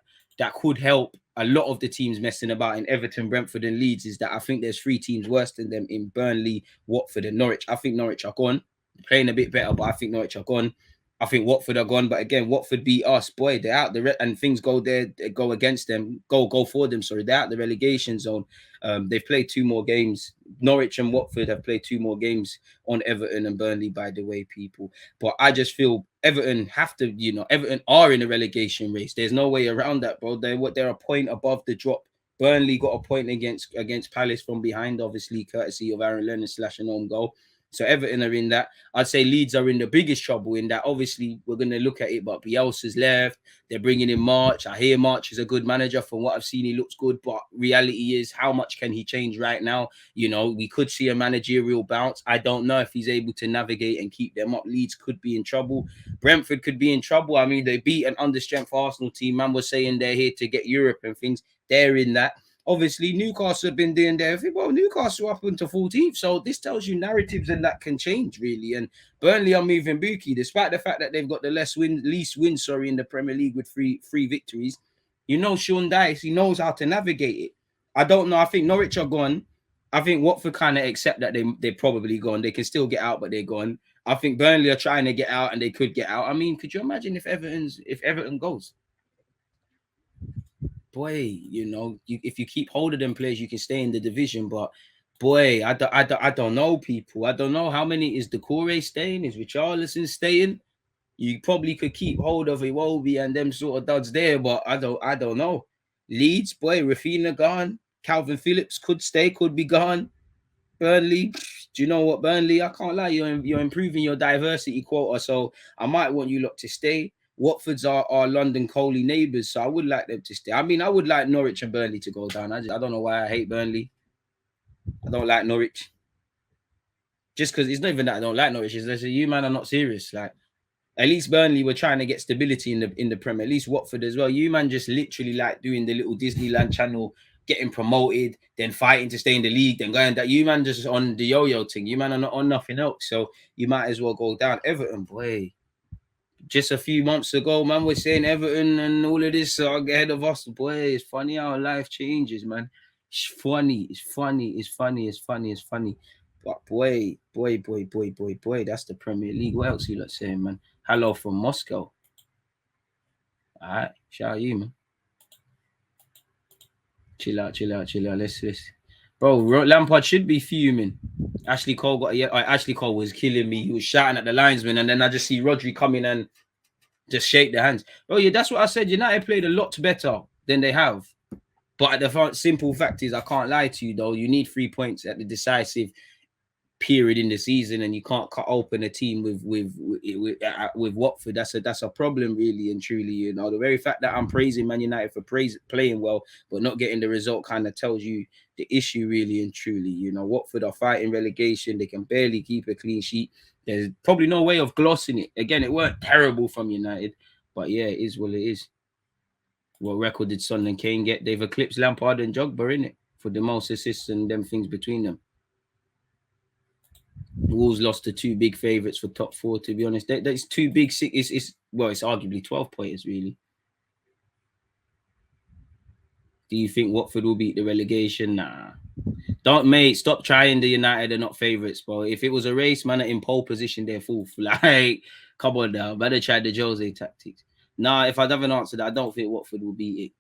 could help a lot of the teams messing about in Everton, Brentford, and Leeds is that I think there's 3 teams worse than them in Burnley, Watford, and Norwich. I think Norwich are gone, playing a bit better, but I think Norwich are gone. I think Watford are gone, but again, Watford beat us. Boy, they're out and things go against them, go for them. Sorry, they're out the relegation zone. They've played 2 more games. Norwich and Watford have played 2 more games on Everton and Burnley, by the way, people. But I just feel Everton have to, you know, Everton are in a relegation race. There's no way around that, bro. They're a point above the drop. Burnley got a point against Palace from behind, obviously, courtesy of Aaron Lennon slashing home goal. So Everton are in that. I'd say Leeds are in the biggest trouble in that. Obviously, we're going to look at it, but Bielsa's left. They're bringing in March. I hear March is a good manager. From what I've seen, he looks good. But reality is, how much can he change right now? You know, we could see a managerial bounce. I don't know if he's able to navigate and keep them up. Leeds could be in trouble. Brentford could be in trouble. I mean, they beat an understrength Arsenal team. Man was saying they're here to get Europe and things. They're in that. Obviously, Newcastle have been doing their thing. Well, Newcastle up into 14th. So this tells you narratives and that can change, really. And Burnley are moving bookie, despite the fact that they've got the least wins in the Premier League with three victories. You know, Sean Dyche, he knows how to navigate it. I don't know. I think Norwich are gone. I think Watford kind of accept that they're probably gone. They can still get out, but they're gone. I think Burnley are trying to get out, and they could get out. I mean, could you imagine if Everton goes? Boy, you know, if you keep hold of them players, you can stay in the division. But boy, I don't know, people. I don't know how many is Decore staying, is Richarlison staying. You probably could keep hold of Iwobi and them sort of duds there, but I don't know. Leeds, boy, Rafinha gone. Calvin Phillips could stay, could be gone. Burnley, do you know what, Burnley? I can't lie, you're improving your diversity quota, so I might want you lot to stay. Watford's our London Coley neighbours, so I would like them to stay. I mean, I would like Norwich and Burnley to go down. I don't know why I hate Burnley. I don't like Norwich. Just because it's not even that I don't like Norwich. It's that you, man, are not serious. Like, at least Burnley were trying to get stability in the Premier. At least Watford as well. You, man, just literally like doing the little Disneyland channel getting promoted, then fighting to stay in the league, then going that. You man just on the yo-yo thing. You man are not on nothing else. So you might as well go down. Everton, boy. Just a few months ago, man, we're saying Everton and all of this are ahead of us. Boy, it's funny how life changes, man. It's funny. But boy, that's the Premier League. What else you lot saying, man? Hello from Moscow. All right, shout out you, man. Chill out. Let's. Bro, Lampard should be fuming. Ashley Cole Ashley Cole was killing me. He was shouting at the linesman, and then I just see Rodri come in and just shake their hands. Oh yeah, that's what I said. United played a lot better than they have. But the simple fact is, I can't lie to you though. You need 3 points at the decisive period in the season, and you can't cut open a team with Watford. That's a problem, really and truly. You know, the very fact that I'm praising Man United for playing well but not getting the result kind of tells you the issue, really and truly. You know, Watford are fighting relegation. They can barely keep a clean sheet. There's probably no way of glossing it. Again, it weren't terrible from United, but yeah, it is what it is. What record did Son and Kane get? They've eclipsed Lampard and Drogba in it for the most assists and them things between them. Wolves lost to two big favourites for top four, to be honest. That's two big six. It's arguably 12 pointers, really. Do you think Watford will beat the relegation? Nah. Don't, mate. Stop trying the United are not favourites, bro. If it was a race, man, in pole position, they're fourth. Like, come on now. Better try the Jose tactics. Nah, if I'd have an answer that, I don't think Watford will beat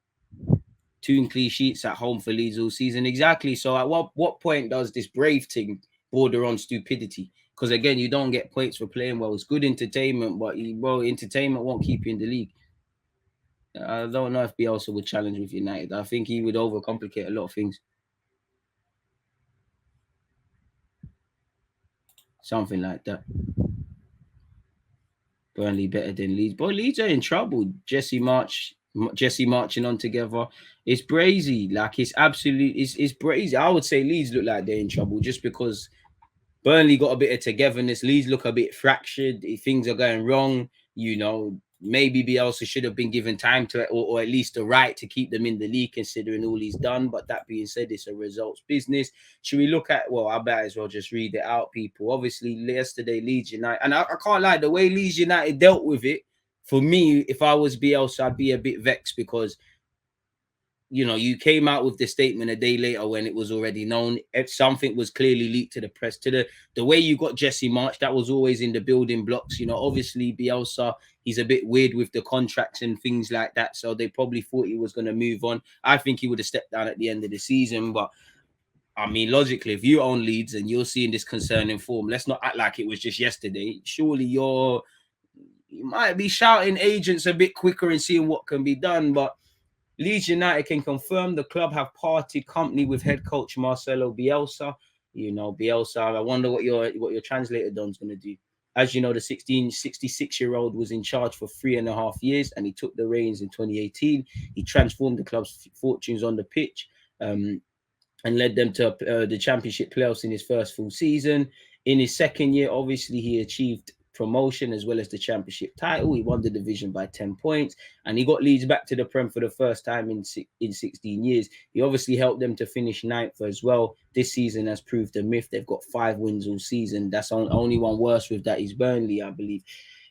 it. 2 clean sheets at home for Leeds all season. Exactly. So at what point does this brave thing border on stupidity? Because again, you don't get points for playing well. It's good entertainment, but entertainment won't keep you in the league. I don't know if Bielsa would challenge with United. I think he would overcomplicate a lot of things. Something like that. Burnley better than Leeds. Boy, Leeds are in trouble. Jesse marching on together. It's brazy. Like, it's brazy. I would say Leeds look like they're in trouble just because Burnley got a bit of togetherness. Leeds look a bit fractured. Things are going wrong. You know, maybe Bielsa should have been given time to, or at least the right to keep them in the league, considering all he's done. But that being said, it's a results business. Should we look at, well, I bet as well just read it out, people. Obviously, yesterday, Leeds United, and I can't lie, the way Leeds United dealt with it, for me, if I was Bielsa, I'd be a bit vexed because, you know, you came out with the statement a day later when it was already known. If something was clearly leaked to the press, to the way you got Jesse March, that was always in the building blocks. You know, obviously Bielsa, he's a bit weird with the contracts and things like that. So they probably thought he was going to move on. I think he would have stepped down at the end of the season. But I mean, logically, if you own Leeds and you're seeing this concerning form, let's not act like it was just yesterday. Surely you might be shouting agents a bit quicker and seeing what can be done. But Leeds United can confirm the club have parted company with head coach Marcelo Bielsa. You know, Bielsa, I wonder what your translator Don's going to do. As you know, the 66-year-old was in charge for 3.5 years, and he took the reins in 2018. He transformed the club's fortunes on the pitch and led them to the championship playoffs in his first full season. In his second year, obviously, he achieved promotion as well as the championship title. He won the division by 10 points, and he got Leeds back to the Prem for the first time in 16 years. He obviously helped them to finish 9th as well. This season has proved a myth. They've got 5 wins all season. That's only one worse with that is Burnley, I believe.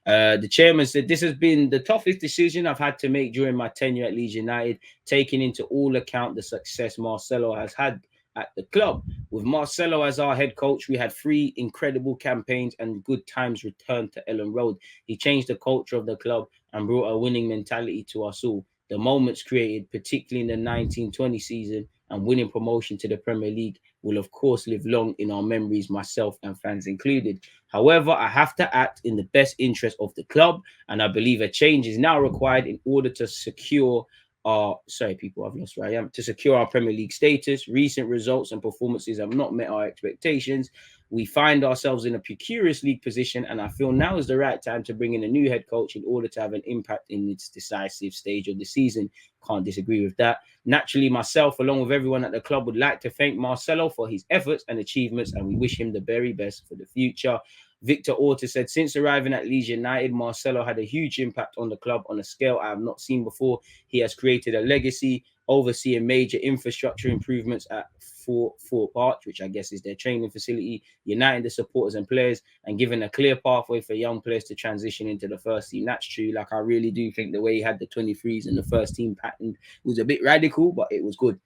The chairman said, "This has been the toughest decision I've had to make during my tenure at Leeds United, taking into all account the success Marcelo has had at the club. With Marcelo as our head coach, we had 3 incredible campaigns and good times returned to Ellen Road. He changed the culture of the club and brought a winning mentality to us all. The moments created, particularly in the 1920 season and winning promotion to the Premier League, will of course live long in our memories, myself and fans included. However, I have to act in the best interest of the club, and I believe a change is now required in order to secure to secure our Premier League status. Recent results and performances have not met our expectations. We find ourselves in a precarious league position, and I feel now is the right time to bring in a new head coach in order to have an impact in its decisive stage of the season." Can't disagree with that. Naturally, myself, along with everyone at the club, would like to thank Marcelo for his efforts and achievements, and we wish him the very best for the future. Victor Orta said, "Since arriving at Leeds United, Marcelo had a huge impact on the club on a scale I have not seen before. He has created a legacy overseeing major infrastructure improvements at Fort Arch, which I guess is their training facility, uniting the supporters and players, and giving a clear pathway for young players to transition into the first team. That's true. Like, I really do think the way he had the 23s in the first team pattern was a bit radical, but it was good.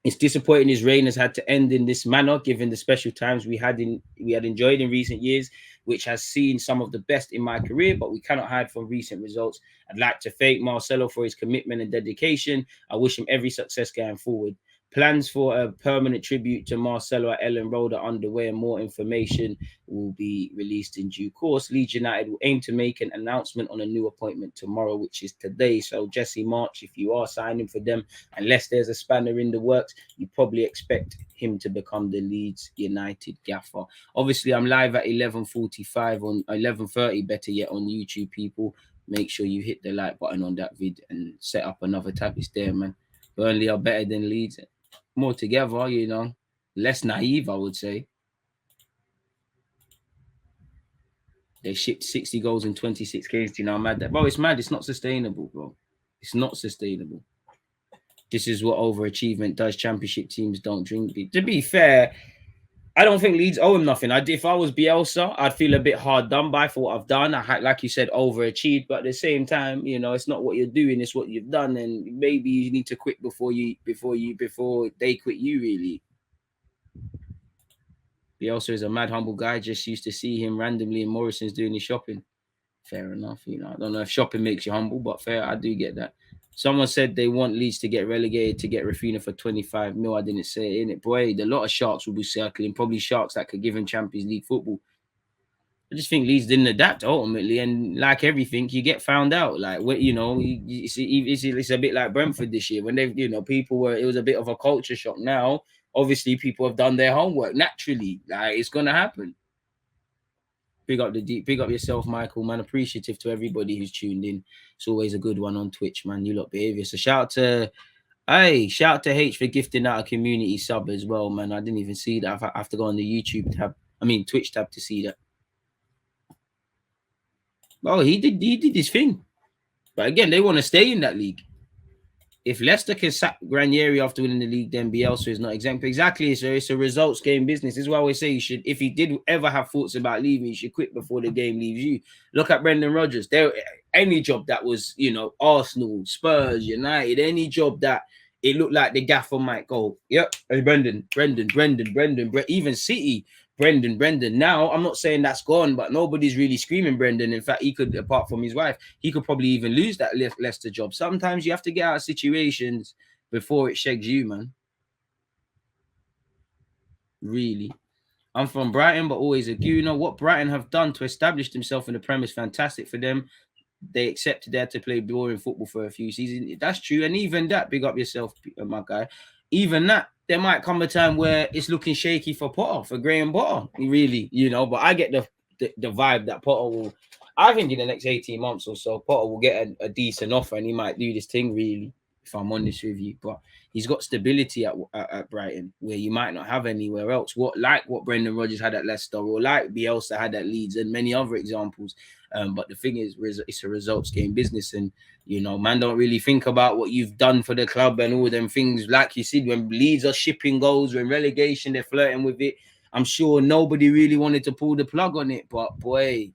It's disappointing his reign has had to end in this manner, given the special times we had enjoyed in recent years, which has seen some of the best in my career, but we cannot hide from recent results. I'd like to thank Marcelo for his commitment and dedication. I wish him every success going forward. Plans for a permanent tribute to Marcelo at Ellen Road are underway, and more information will be released in due course. Leeds United will aim to make an announcement on a new appointment tomorrow, which is today. So Jesse March, if you are signing for them, unless there's a spanner in the works, you probably expect him to become the Leeds United gaffer. Obviously, I'm live at 11:45 on 11:30, better yet, on YouTube, people. Make sure you hit the like button on that vid and set up another tab. It's there, man. Burnley are better than Leeds. More together, you know. Less naive, I would say. They shipped 60 goals in 26 games. Do you know how mad that? Bro, it's mad. It's not sustainable, bro. It's not sustainable. This is what overachievement does. Championship teams don't drink. To be fair, I don't think Leeds owe him nothing. If I was Bielsa, I'd feel a bit hard done by for what I've done. I had, like you said, overachieved, but at the same time, you know, it's not what you're doing, it's what you've done, and maybe you need to quit before they quit you. Really, Bielsa is a mad humble guy. Just used to see him randomly in Morrison's doing his shopping. Fair enough, you know. I don't know if shopping makes you humble, but fair, I do get that. Someone said they want Leeds to get relegated to get Rafinha for 25 mil. I didn't say it, innit? Boy, a lot of sharks will be circling, probably sharks that could give him Champions League football. I just think Leeds didn't adapt ultimately, and like everything, you get found out. Like, what, you know, it's a bit like Brentford this year when they've, you know, it was a bit of a culture shock. Now, obviously, people have done their homework naturally. Like, it's gonna happen. Big up yourself, Michael, man. Appreciative to everybody who's tuned in. It's always a good one on Twitch, man. You lot behavior. So shout out to H for gifting out a community sub as well, man. I didn't even see that. I have to go on the YouTube tab, Twitch tab to see that. Oh, he did his thing. But again, they want to stay in that league. If Leicester can sack Ranieri after winning the league, then Bielsa is not exempt. Exactly, so it's a results game business. This is why I always say you should, if he did ever have thoughts about leaving, you should quit before the game leaves you. Look at Brendan Rodgers. Any job that was, you know, Arsenal, Spurs, United, any job that it looked like the gaffer might go, yep, hey, Brendan, even City, Brendan. Now, I'm not saying that's gone, but nobody's really screaming Brendan. In fact, he could, apart from his wife, he could probably even lose that Leicester job. Sometimes you have to get out of situations before it shakes you, man. Really. I'm from Brighton, but always a Gooner. What Brighton have done to establish themselves in the Prem is fantastic for them. They accepted they had to play boring football for a few seasons. That's true. And even that, big up yourself, my guy. Even that, there might come a time where it's looking shaky for Graham Potter, really, you know. But I get the vibe that Potter will, I think in the next 18 months or so, Potter will get a decent offer and he might do this thing, really, if I'm honest with you. But he's got stability at Brighton where you might not have anywhere else. What Brendan Rodgers had at Leicester, or like Bielsa had at Leeds, and many other examples. But the thing is, it's a results game business, and you know, man, don't really think about what you've done for the club and all them things. Like you said, when Leeds are shipping goals, when relegation, they're flirting with it. I'm sure nobody really wanted to pull the plug on it, but boy,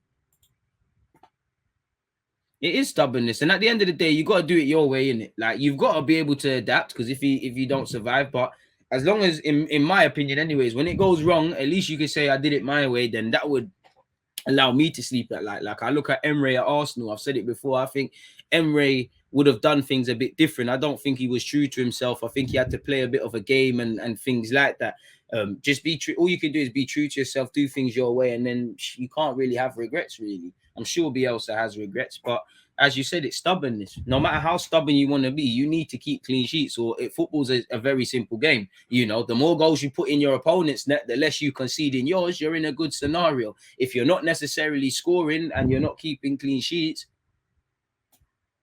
it is stubbornness. And at the end of the day, you got to do it your way, innit? Like, you've got to be able to adapt, because if you don't survive, but as long as, in my opinion, anyways, when it goes wrong, at least you can say I did it my way. Then that would allow me to sleep at night. Like I look at Emre at Arsenal. I've said it before. I think Emre would have done things a bit different. I don't think he was true to himself. I think he had to play a bit of a game and things like that. Just be true. All you can do is be true to yourself, do things your way, and then you can't really have regrets, really. I'm sure Bielsa has regrets, but as you said, it's stubbornness. No matter how stubborn you want to be, you need to keep clean sheets, or football's a very simple game. You know, the more goals you put in your opponent's net, the less you concede in yours. You're in a good scenario. If you're not necessarily scoring and you're not keeping clean sheets,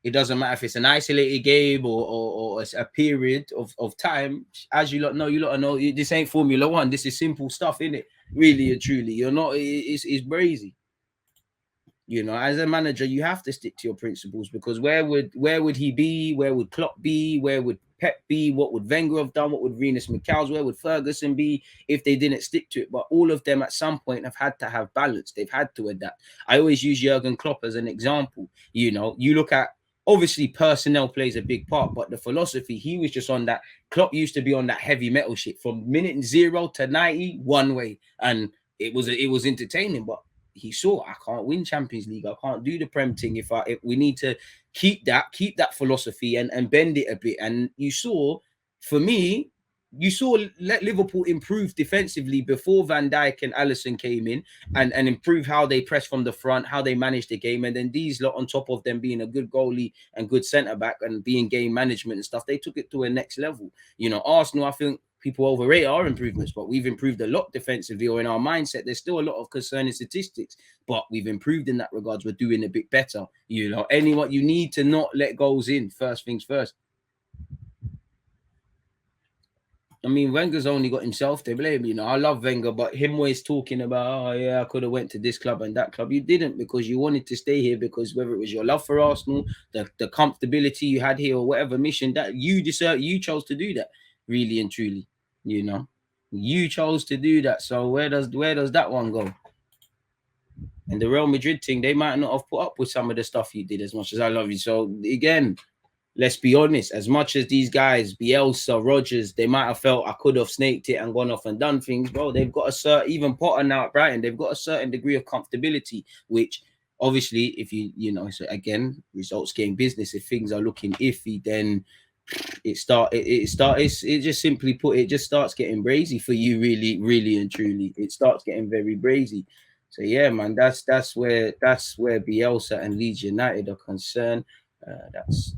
it doesn't matter if it's an isolated game or a period of time. As you lot know, this ain't Formula One. This is simple stuff, innit? Really and truly. You're not, it's brazy. You know, as a manager, you have to stick to your principles, because where would he be? Where would Klopp be? Where would Pep be? What would Wenger have done? What would Rinus Michels? Where would Ferguson be if they didn't stick to it? But all of them at some point have had to have balance. They've had to adapt. I always use Jurgen Klopp as an example. You know, you look at, obviously personnel plays a big part, but the philosophy, he was just on that. Klopp used to be on that heavy metal shit from minute 0 to 90 one way, and it was entertaining. But he saw, I can't win Champions League, I can't do the Prem thing. If we need to keep that philosophy and bend it a bit. And you saw, for me, you saw let Liverpool improve defensively before Van Dijk and Alisson came in, and improve how they press from the front, how they manage the game. And then these lot, on top of them being a good goalie and good centre back and being game management and stuff, they took it to a next level. You know, Arsenal, I think people overrate our improvements, but we've improved a lot defensively, or in our mindset. There's still a lot of concerning statistics, but we've improved in that regards. We're doing a bit better. You know, anyone, you need to not let goals in. First things first. I mean, Wenger's only got himself to blame. You know, I love Wenger, but him always talking about, oh yeah, I could have went to this club and that club. You didn't, because you wanted to stay here, because whether it was your love for Arsenal, the comfortability you had here, or whatever mission that you deserve, you chose to do that, really and truly. You know, you chose to do that. So where does that one go? And the Real Madrid thing, they might not have put up with some of the stuff you did, as much as I love you. So again, let's be honest, as much as these guys, Bielsa, Rodgers, they might have felt I could have snaked it and gone off and done things, bro. They've got a certain, even Potter now at Brighton, they've got a certain degree of comfortability, which obviously, if you know, so again, results game business. If things are looking iffy, then it just simply put, it just starts getting brazy for you, really and truly. It starts getting very brazy. So yeah, man, that's where Bielsa and Leeds United are concerned. That's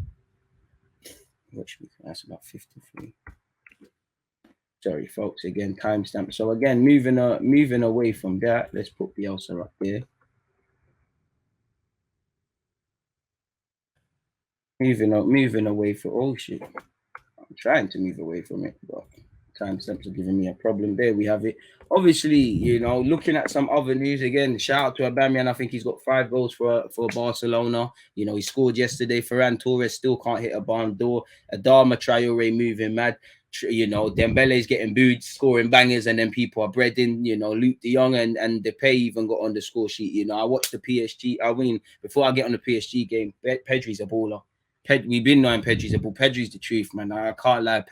about 53. Sorry, folks. Again, timestamp. So again, moving away from that, let's put Bielsa up here. Moving away from, oh shit. I'm trying to move away from it, but timestamps are giving me a problem. There we have it. Obviously, you know, looking at some other news again, shout out to Aubameyang. I think he's got 5 goals for Barcelona. You know, he scored yesterday. Ferran Torres still can't hit a barn door. Adama Traore moving mad. You know, Dembele's getting booed, scoring bangers, and then people are breading. You know, Luke De Jong and Depay even got on the score sheet. You know, I watched the PSG. I mean, before I get on the PSG game, Pedri's a baller. We've been knowing Pedri's a ball. Pedri's the truth, man. I can't lie.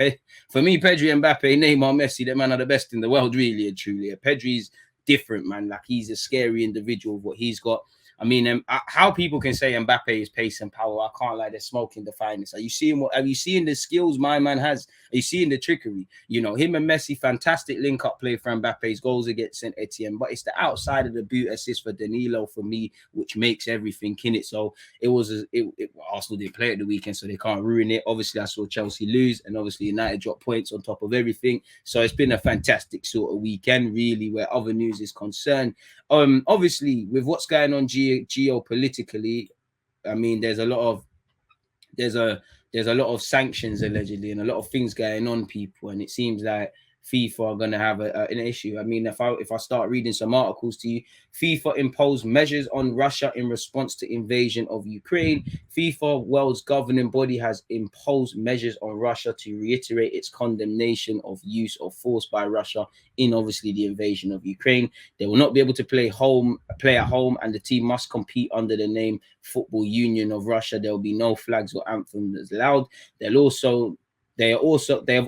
For me, Pedri, Mbappe, Neymar, Messi, that man are the best in the world, really and truly. Pedri's different, man. Like, he's a scary individual of what he's got. I mean, how people can say Mbappe is pace and power, I can't lie. They're smoking the finest. Are you seeing the skills my man has? Are you seeing the trickery? You know, him and Messi, fantastic link-up play for Mbappe's goals against Saint Etienne, but it's the outside of the boot assist for Danilo for me, which makes everything in it. So Arsenal didn't play at the weekend, so they can't ruin it. Obviously, I saw Chelsea lose, and obviously United drop points on top of everything. So it's been a fantastic sort of weekend, really, where other news is concerned. Obviously, with what's going on geopolitically, I mean, there's a lot of sanctions allegedly, and a lot of things going on, people, and it seems like FIFA are going to have an issue. I mean, if I start reading some articles to you, FIFA imposed measures on Russia in response to invasion of Ukraine. FIFA, world's governing body, has imposed measures on Russia to reiterate its condemnation of use of force by Russia in obviously the invasion of Ukraine. They will not be able to play at home, and the team must compete under the name Football Union of Russia. There will be no flags or anthems allowed. They have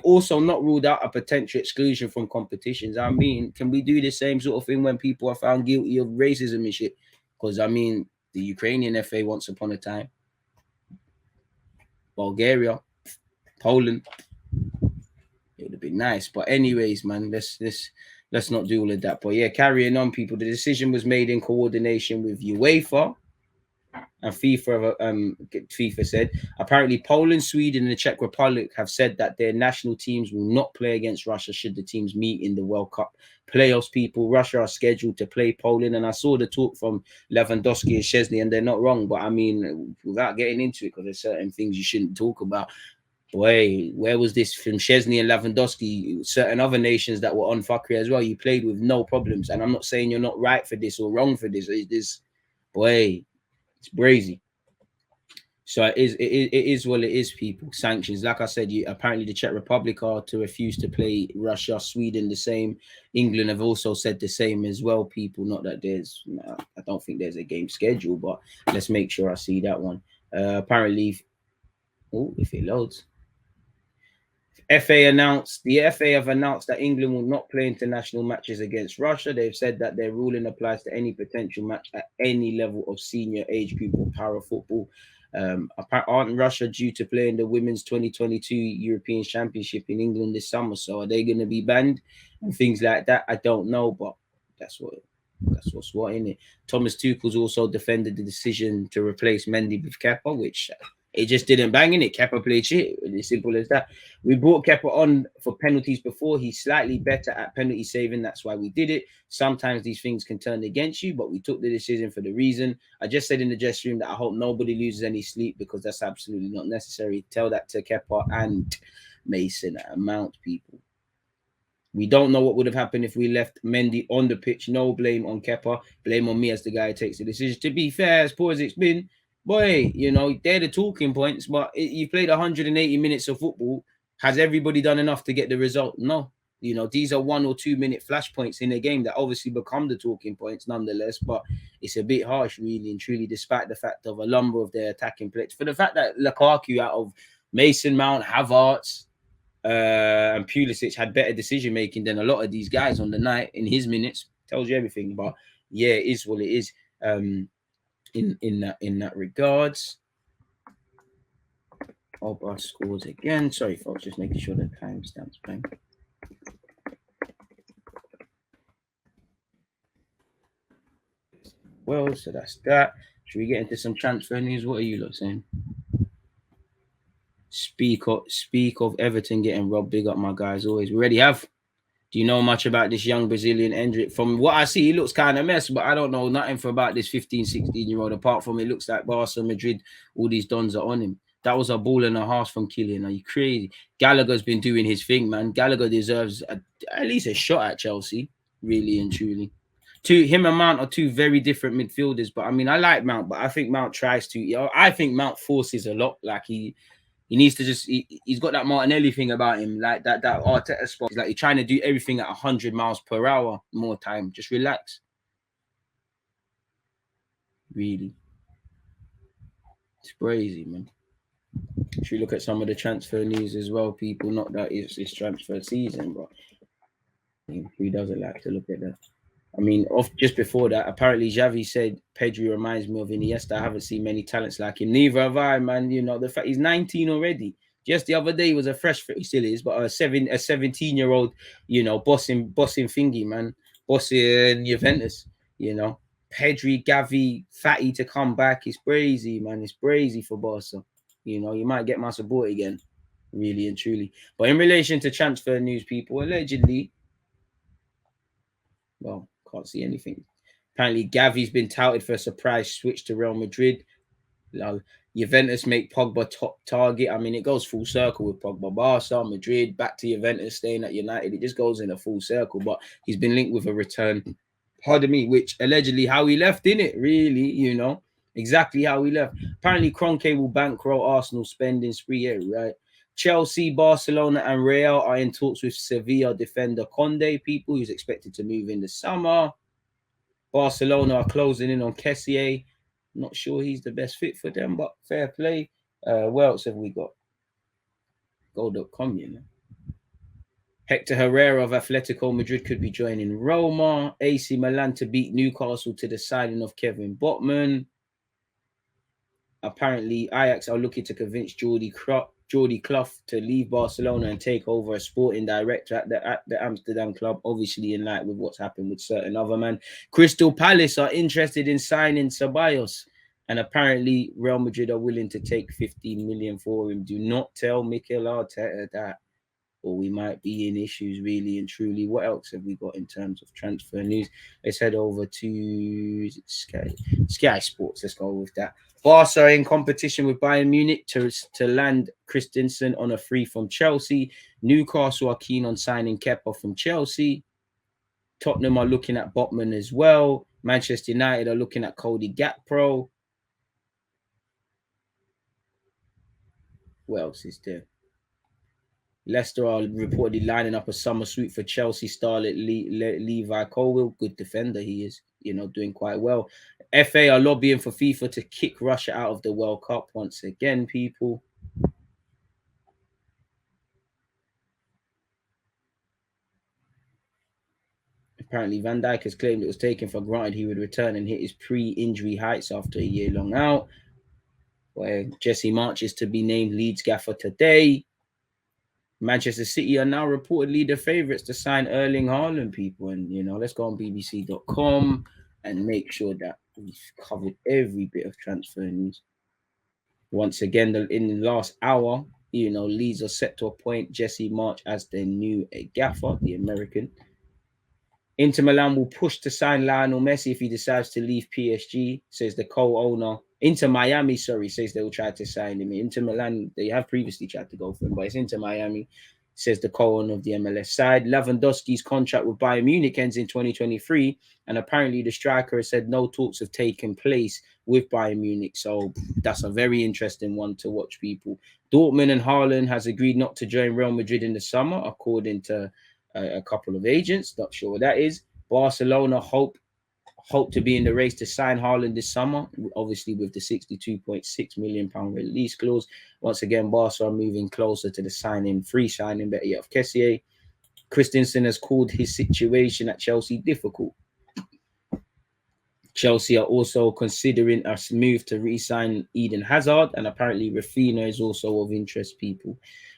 also not ruled out a potential exclusion from competitions. I mean, can we do the same sort of thing when people are found guilty of racism and shit? Because I mean, the Ukrainian FA once upon a time, Bulgaria, Poland, it would have been nice. But anyways, man, let's not do all of that. But yeah, carrying on, people. The decision was made in coordination with UEFA and FIFA said. Apparently, Poland, Sweden, and the Czech Republic have said that their national teams will not play against Russia should the teams meet in the World Cup playoffs. People, Russia are scheduled to play Poland, and I saw the talk from Lewandowski and Szczesny, and they're not wrong. But I mean, without getting into it, because there's certain things you shouldn't talk about. Boy, where was this from Szczesny and Lewandowski? Certain other nations that were on fuckery as well. You played with no problems, and I'm not saying you're not right for this or wrong for this. It's brazy. So it is what it is, people. Sanctions, like I said, apparently the Czech Republic are to refuse to play Russia, Sweden the same. England have also said the same as well, people. Not that I don't think there's a game schedule, but let's make sure I see that one. Apparently, if it loads. The FA have announced that England will not play international matches against Russia. They've said that their ruling applies to any potential match at any level of senior age group or para football. Aren't Russia due to play in the women's 2022 European Championship in England this summer? So are they going to be banned and things like that? I don't know, but that's what's what in it. Thomas Tuchel's also defended the decision to replace Mendy with Kepa, which it just didn't bang in it. Kepa played shit. As simple as that. We brought Kepa on for penalties before. He's slightly better at penalty saving. That's why we did it. Sometimes these things can turn against you, but we took the decision for the reason. I just said in the dressing room that I hope nobody loses any sleep because that's absolutely not necessary. Tell that to Kepa and Mason and Mount, people. We don't know what would have happened if we left Mendy on the pitch. No blame on Kepa. Blame on me as the guy who takes the decision. To be fair, as poor as it's been, boy, they're the talking points. But you played 180 minutes of football. Has everybody done enough to get the result? No. These are 1 or 2 minute flashpoints in a game that obviously become the talking points nonetheless. But it's a bit harsh, really and truly, despite the fact of a number of their attacking players. For the fact that Lukaku out of Mason Mount, Havertz, and Pulisic had better decision making than a lot of these guys on the night in his minutes, tells you everything. But yeah, it is what it is. In that regards. Oba scores again. Sorry, folks, just making sure the timestamps bang. Well, so that's that. Should we get into some transfer news? What are you lot saying? Speak of Everton getting robbed. Big up my guys always. We already have. Do you know much about this young Brazilian Endrick? From what I see, he looks kind of mess, but I don't know nothing about this 15, 16-year-old, apart from it looks like Barca, Madrid, all these dons are on him. That was a ball and a half from Kylian. Are you crazy? Gallagher's been doing his thing, man. Gallagher deserves at least a shot at Chelsea, really and truly. Him and Mount are two very different midfielders, but I mean, I like Mount, but I think Mount tries to. I think Mount forces a lot. Like he needs to just. He's got that Martinelli thing about him, like that Arteta spot. He's like he's trying to do everything at 100 miles per hour. More time, just relax. Really, it's crazy, man. Should we look at some of the transfer news as well, people? Not that it's transfer season, but who doesn't like to look at that? I mean, just before that, apparently Xavi said Pedri reminds me of Iniesta. I haven't seen many talents like him. Neither have I, man. The fact he's 19 already. Just the other day he was a fresh, he still is, but a 17-year-old, bossing thingy, man. Bossing Juventus, Pedri, Gavi, Fatty to come back. It's crazy, man. It's crazy for Barca. You might get my support again, really and truly. But in relation to transfer news, people, allegedly, well, can't see anything. Apparently, Gavi's been touted for a surprise switch to Real Madrid. Juventus make Pogba top target. I mean, it goes full circle with Pogba. Barca, Madrid, back to Juventus, staying at United. It just goes in a full circle. But he's been linked with a return, pardon me, which allegedly how he left, in it, really, exactly how he left. Apparently, Kroenke will bankroll Arsenal spending spree, right? Chelsea, Barcelona, and Real are in talks with Sevilla defender Conde, people, who's expected to move in the summer. Barcelona are closing in on Kessié. Not sure he's the best fit for them, but fair play. What else have we got? Goal.com, Hector Herrera of Atletico Madrid could be joining Roma. AC Milan to beat Newcastle to the signing of Kevin Botman. Apparently, Ajax are looking to convince Jordi Clough to leave Barcelona and take over as sporting director at the Amsterdam club, obviously in line with what's happened with certain other men. Crystal Palace are interested in signing Ceballos, and apparently Real Madrid are willing to take 15 million for him. Do not tell Mikel Arteta that, or we might be in issues, really and truly. What else have we got in terms of transfer news? Let's head over to Sky Sports. Let's go with that. Barca are in competition with Bayern Munich to land Christensen on a free from Chelsea. Newcastle are keen on signing Kepa from Chelsea. Tottenham are looking at Botman as well. Manchester United are looking at Cody Gakpo. What else is there? Leicester are reportedly lining up a summer suite for Chelsea starlet Levi Colwill. Good defender he is, doing quite well. FA are lobbying for FIFA to kick Russia out of the World Cup once again, people. Apparently, Van Dijk has claimed it was taken for granted he would return and hit his pre-injury heights after a year-long out. Where Jesse March is to be named Leeds gaffer today. Manchester City are now reportedly the favourites to sign Erling Haaland, people. And, let's go on BBC.com and make sure that we've covered every bit of transfer news. Once again, in the last hour, Leeds are set to appoint Jesse March as their new gaffer, the American. Inter Milan will push to sign Lionel Messi if he decides to leave PSG, says the co-owner. Inter Miami, says they will try to sign him. Inter Milan, they have previously tried to go for him, but it's Inter Miami, says the co-owner of the MLS side. Lewandowski's contract with Bayern Munich ends in 2023, and apparently the striker has said no talks have taken place with Bayern Munich. So that's a very interesting one to watch, people. Dortmund and Haaland has agreed not to join Real Madrid in the summer, according to a couple of agents. Not sure what that is. Barcelona hope to be in the race to sign Haaland this summer, obviously with the £62.6 million release clause. Once again, Barca are moving closer to the free signing, better yet, of Kessié. Christensen has called his situation at Chelsea difficult. Chelsea are also considering a move to re-sign Eden Hazard, and apparently Rafinha is also of interest, people.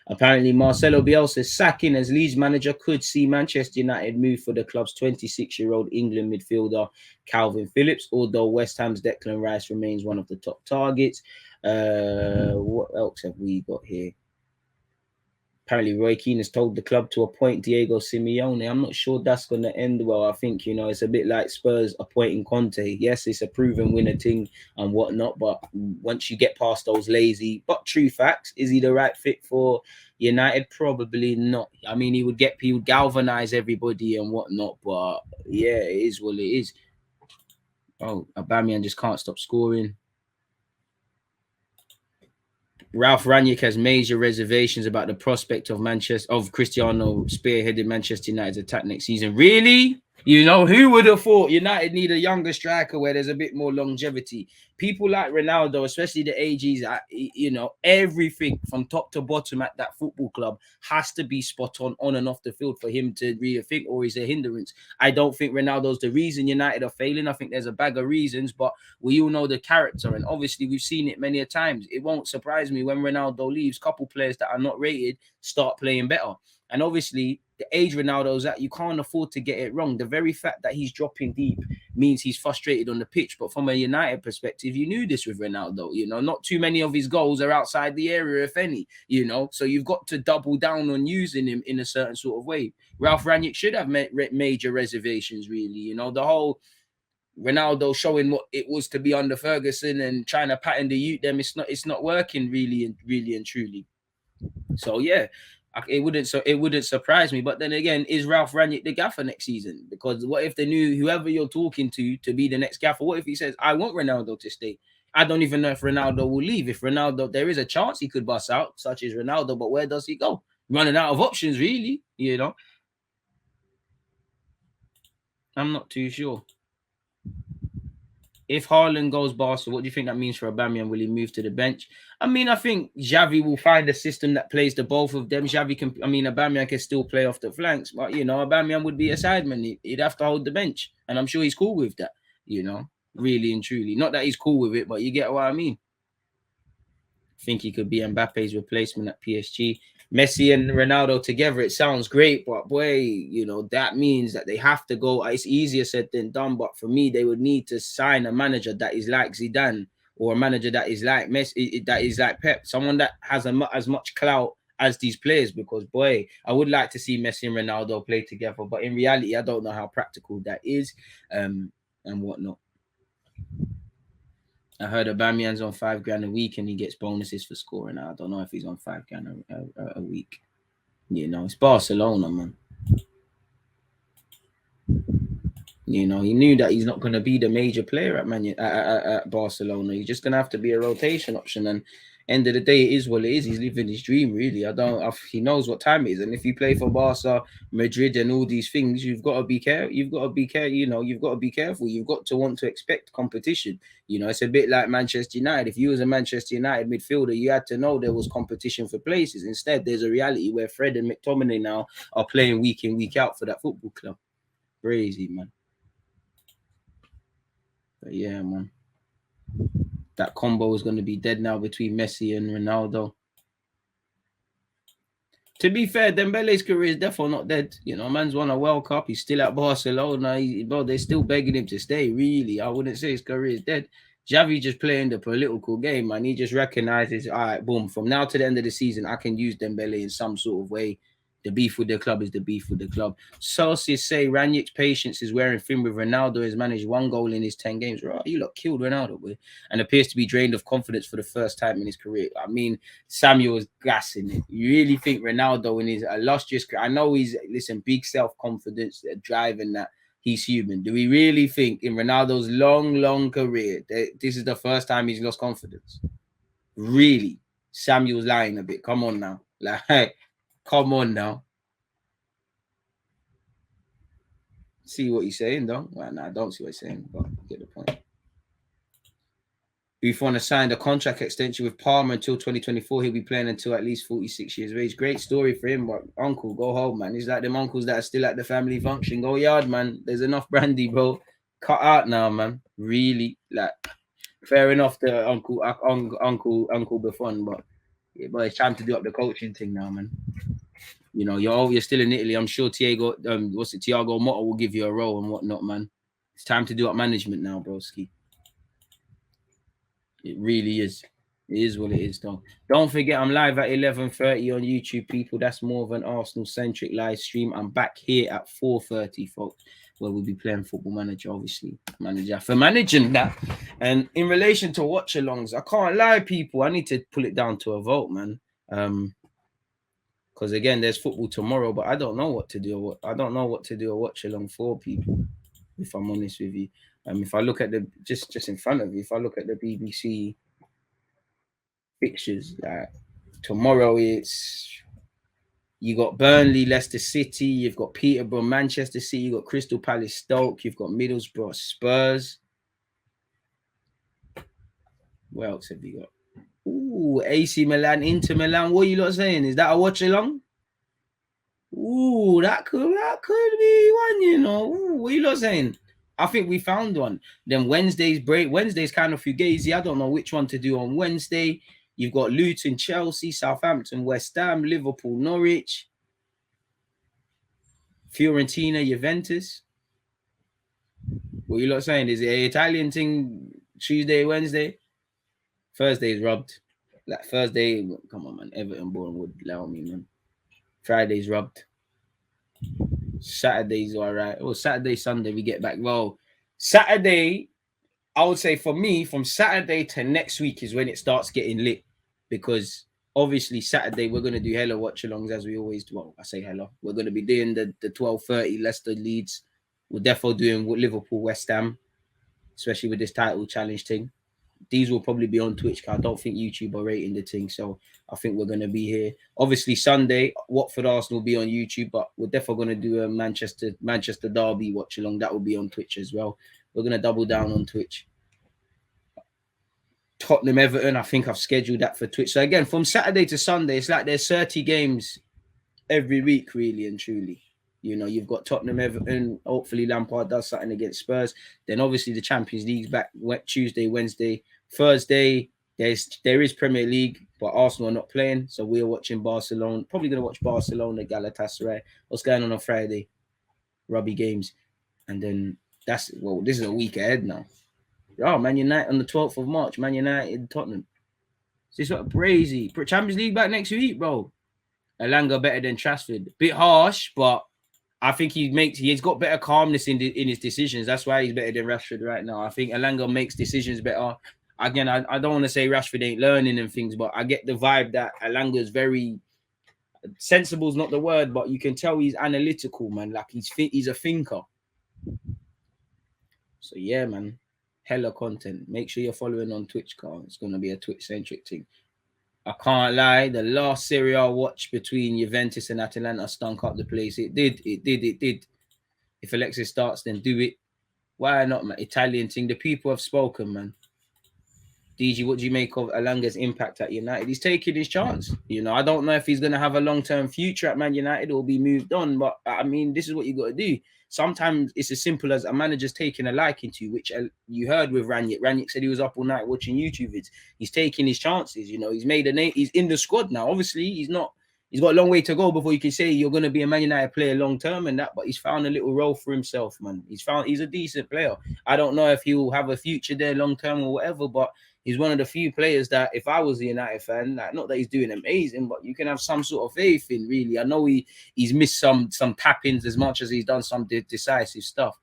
Apparently, Marcelo Bielsa's sacking as Leeds manager could see Manchester United move for the club's 26-year-old England midfielder Calvin Phillips, although West Ham's Declan Rice remains one of the top targets. What else have we got here? Apparently, Roy Keane has told the club to appoint Diego Simeone. I'm not sure that's going to end well. I think, it's a bit like Spurs appointing Conte. Yes, it's a proven winner thing and whatnot, but once you get past those lazy but true facts, is he the right fit for United? Probably not. I mean, he would galvanize everybody and whatnot, but yeah, it is what it is. Oh, Aubameyang just can't stop scoring. Ralph Rangnick has major reservations about the prospect of Cristiano spearheading Manchester United's attack next season. Really? Who would have thought United need a younger striker where there's a bit more longevity? People like Ronaldo, especially the AGs, everything from top to bottom at that football club has to be spot on and off the field for him to really think, or is a hindrance. I don't think Ronaldo's the reason United are failing. I think there's a bag of reasons, but we all know the character, and obviously we've seen it many a times. It won't surprise me when Ronaldo leaves, couple players that are not rated start playing better. And obviously, the age Ronaldo's at, you can't afford to get it wrong. The very fact that he's dropping deep means he's frustrated on the pitch. But from a United perspective, you knew this with Ronaldo. Not too many of his goals are outside the area, if any. So you've got to double down on using him in a certain sort of way. Ralph Rangnick should have major reservations, really. The whole Ronaldo showing what it was to be under Ferguson and trying to pattern the youth them, it's not working really and truly. So yeah, it wouldn't surprise me. But then again, is Ralph Rangnick the gaffer next season? Because what if they knew whoever you're talking to be the next gaffer? What if he says, I want Ronaldo to stay? I don't even know if Ronaldo will leave. If Ronaldo, there is a chance he could bust out, such as Ronaldo, but where does he go? Running out of options, really, I'm not too sure. If Haaland goes Barca, what do you think that means for Aubameyang? Will he move to the bench? I mean, I think Xavi will find a system that plays the both of them. Aubameyang can still play off the flanks, but, Aubameyang would be a sideman. He'd have to hold the bench, and I'm sure he's cool with that, really and truly. Not that he's cool with it, but you get what I mean. I think he could be Mbappe's replacement at PSG. Messi and Ronaldo together, it sounds great, but boy, that means that they have to go. It's easier said than done, but for me, they would need to sign a manager that is like Zidane, or a manager that is like Messi, that is like Pep, someone that has as much clout as these players, because boy, I would like to see Messi and Ronaldo play together, but in reality, I don't know how practical that is, and whatnot. I heard Aubameyang's on $5,000 a week and he gets bonuses for scoring. I don't know if he's on $5,000 a week. It's Barcelona, man. He knew that he's not going to be the major player at Barcelona. He's just going to have to be a rotation option. And End of the day, it is what it is. He's living his dream, really. He knows what time it is. And if you play for Barca, Madrid, and all these things, you've got to be careful. You've got to be careful. You've got to be careful. You've got to want to expect competition. It's a bit like Manchester United. If you was a Manchester United midfielder, you had to know there was competition for places. Instead, there's a reality where Fred and McTominay now are playing week in, week out for that football club. Crazy, man. But yeah, man. That combo is going to be dead now between Messi and Ronaldo. To be fair, Dembele's career is definitely not dead. Man's won a World Cup. He's still at Barcelona. They're still begging him to stay, really. I wouldn't say his career is dead. Xavi just playing the political game, man. He just recognizes, all right, boom, from now to the end of the season, I can use Dembele in some sort of way. The beef with the club is the beef with the club. Celsius say Ranić's patience is wearing thin with Ronaldo has managed 1 goal in his 10 games. Right, you lot killed Ronaldo, boy, and appears to be drained of confidence for the first time in his career. I mean, Samuel is gassing it. You really think Ronaldo in his illustrious career? I know he's, big self-confidence, driving that. He's human. Do we really think in Ronaldo's long career that this is the first time he's lost confidence? Really? Samuel's lying a bit. Come on now. Come on now. See what he's saying, though? Well, no, I don't see what he's saying, but get the point. Buffon has signed a contract extension with Palmer until 2024. He'll be playing until at least 46 years of age. Great story for him, but uncle, go home, man. He's like them uncles that are still at the family function. Go yard, man. There's enough brandy, bro. Cut out now, man. Really, fair enough to Uncle Buffon, but yeah, but it's time to do up the coaching thing now, man. You're still in Italy. I'm sure Thiago Motta will give you a role and whatnot, man. It's time to do up management now, broski. It really is. It is what it is, though. Don't forget, I'm live at 11:30 on YouTube, people. That's more of an Arsenal-centric live stream. I'm back here at 4:30, folks, where we'll be playing Football Manager, obviously. Manager for managing that. And in relation to watch-alongs, I can't lie, people. I need to pull it down to a vote, man. Because again, there's football tomorrow, but I don't know what to do. I don't know what to do a watch-along for, people, if I'm honest with you. If I look at the just in front of you, if I look at the BBC fixtures, tomorrow you got Burnley, Leicester City, you've got Peterborough, Manchester City, you've got Crystal Palace, Stoke, you've got Middlesbrough, Spurs. What else have you got? Ooh, AC Milan, Inter Milan. What are you lot saying? Is that a watch along? Ooh, that could be one, Ooh, what are you lot saying? I think we found one. Then Wednesday's kind of fugazi. I don't know which one to do on Wednesday. You've got Luton, Chelsea, Southampton, West Ham, Liverpool, Norwich, Fiorentina, Juventus. What are you lot saying? Is it an Italian thing Tuesday, Wednesday? Thursday's rubbed. Thursday, come on, man. Everton, Bournemouth, allow me, man. Friday's rubbed. Saturday's all right. Well, Saturday, Sunday, we get back. Well, Saturday, I would say for me, from Saturday to next week is when it starts getting lit. Because obviously Saturday, we're going to do hella watch-alongs as we always do. Well, I say hella. We're going to be doing the 12:30 Leicester Leeds. We're definitely doing Liverpool West Ham, especially with this title challenge thing. These will probably be on Twitch. I don't think YouTube are rating the thing, so I think we're going to be here. Obviously, Sunday, Watford Arsenal will be on YouTube, but we're definitely going to do a Manchester Derby watch along. That will be on Twitch as well. We're going to double down on Twitch. Tottenham Everton, I think I've scheduled that for Twitch. So again, from Saturday to Sunday, it's like there's 30 games every week, really and truly. You've got Tottenham Everton. Hopefully Lampard does something against Spurs. Then obviously the Champions League's back Tuesday, Wednesday, Thursday. There is Premier League, but Arsenal are not playing, so we're watching Barcelona. Probably going to watch Barcelona, Galatasaray. What's going on Friday? Rugby games, and then this is a week ahead now. Oh, Man United on the 12th of March. Man United, Tottenham. This is what crazy. Champions League back next week, bro. Elanga better than Trashford. Bit harsh, but I think he's got better calmness in his decisions. That's why he's better than Rashford right now. I think Elanga makes decisions better. Again, I don't want to say Rashford ain't learning and things, but I get the vibe that Elanga is very sensible. Is not the word, but you can tell he's analytical, man. Like he's a thinker. So yeah, man, hella content. Make sure you're following on Twitch, Carl. It's gonna be a Twitch centric thing. I can't lie. The last Serie A watch between Juventus and Atalanta stunk up the place. It did. If Alexis starts, then do it. Why not, man? Italian thing. The people have spoken, man. DG, what do you make of Alanga's impact at United? He's taking his chance. You know, I don't know if he's going to have a long-term future at Man United or be moved on, but I mean, this is what you got to do. Sometimes it's as simple as a manager's taking a liking to you, which you heard with Ranić. Ranić said he was up all night watching YouTube vids. He's taking his chances. You know, he's made a name. He's in the squad now. Obviously, he's got a long way to go before you can say you're going to be a Man United player long-term and that, but he's found a little role for himself, man. He's a decent player. I don't know if he'll have a future there long-term or whatever, but he's one of the few players that if I was a United fan, like, not that he's doing amazing, but you can have some sort of faith in, really. I know he's missed some tap-ins as much as he's done some decisive stuff.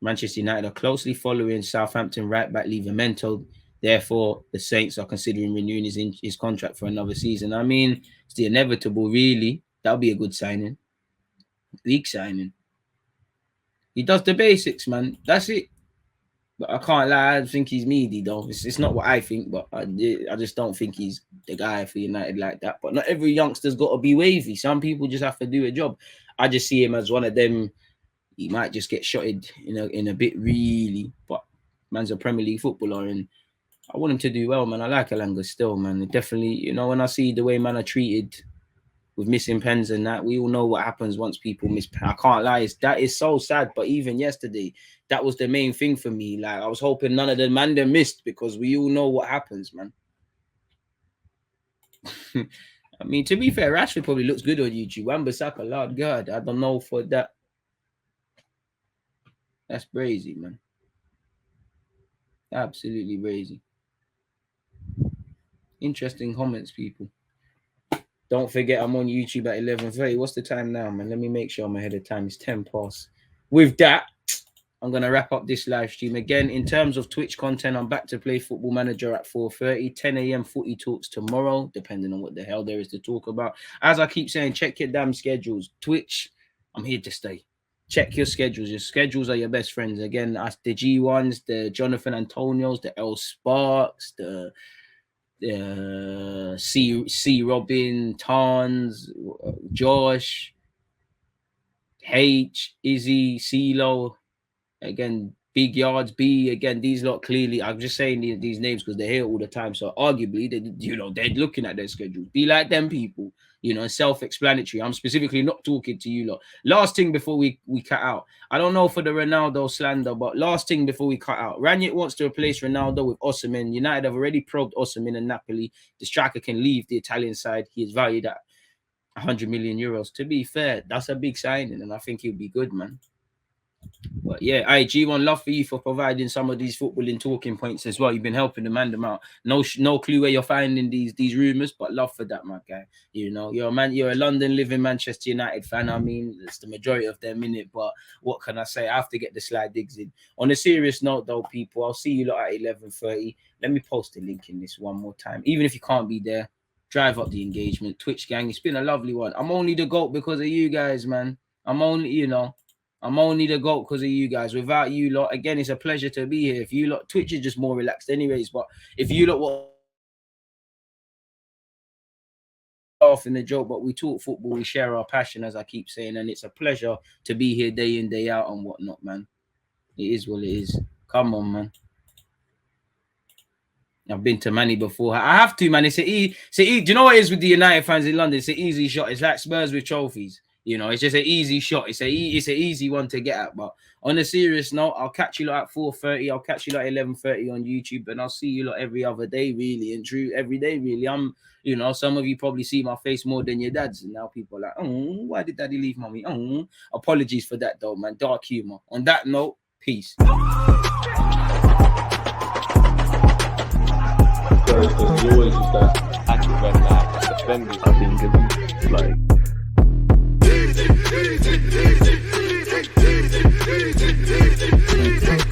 Manchester United are closely following Southampton right-back Livramento. Therefore, the Saints are considering renewing his contract for another season. I mean, it's the inevitable, really. That'll be a good signing. Big signing. He does the basics, man. That's it. But I can't lie, I think he's meaty, though. It's not what I think, but I just don't think he's the guy for United like that. But not every youngster's got to be wavy. Some people just have to do a job. I just see him as one of them. He might just get shotted in a bit, really. But man's a Premier League footballer, and I want him to do well, man. I like Alanga still, man. Definitely, when I see the way man are treated with missing pens and that, we all know what happens once people miss pen. I can't lie, that is so sad. But even yesterday, that was the main thing for me. Like, I was hoping none of the man them missed, because we all know what happens, man. I mean, to be fair, Rashford probably looks good on YouTube. Wan-Bissaka, Lord God, I don't know for that. That's crazy, man. Absolutely crazy. Interesting comments, people. Don't forget, I'm on YouTube at 11:30. What's the time now, man? Let me make sure I'm ahead of time. It's 10 past. With that, I'm going to wrap up this live stream. Again, in terms of Twitch content, I'm back to play Football Manager at 4:30. 10 a.m. Footy talks tomorrow, depending on what the hell there is to talk about. As I keep saying, check your damn schedules. Twitch, I'm here to stay. Check your schedules. Your schedules are your best friends. Again, that's the G1s, the Jonathan Antonios, the L Sparks, the C Robin, Tons, Josh, H, Izzy, CeeLo, again, Big Yards, B, again, these lot clearly, I'm just saying these names because they're here all the time. So arguably, they're looking at their schedules. Be like them people, self-explanatory. I'm specifically not talking to you lot. Last thing before we cut out. I don't know for the Ronaldo slander, but last thing before we cut out. Ranić wants to replace Ronaldo with Osimhen. United have already probed Osimhen and Napoli. The striker can leave the Italian side. He is valued at 100 million euros. To be fair, that's a big signing, and I think he'll be good, man. But yeah, G1, love for you for providing some of these footballing talking points as well. You've been helping the man them out. No clue where you're finding these rumors, but love for that, my guy. You're a man. You're a London living Manchester United fan. I mean, it's the majority of them in it. But what can I say? I have to get the slide digs in. On a serious note, though, people, I'll see you lot at 11:30. Let me post a link in this one more time. Even if you can't be there, drive up the engagement. Twitch gang, it's been a lovely one. I'm only the GOAT because of you guys, man. I'm only the GOAT because of you guys. Without you lot, again, it's a pleasure to be here. If you lot, Twitch is just more relaxed anyways, but if you lot were off in the joke, but we talk football, we share our passion, as I keep saying, and it's a pleasure to be here day in, day out and whatnot, man. It is what it is. Come on, man. I've been to Manny before. I have to, man. Do you know what it is with the United fans in London? It's an easy shot. It's like Spurs with trophies. It's just an easy shot. It's an easy one to get at. But on a serious note, I'll catch you lot at 4:30. I'll catch you lot at 11:30 on YouTube, and I'll see you lot every other day, really, and true every day, really. Some of you probably see my face more than your dad's, and now people are like, oh, why did daddy leave mommy? Oh, apologies for that, though, man. Dark humor. On that note, peace. Because you always use that active when defending. I think it's like easy, easy, easy, easy, easy, easy, easy, easy.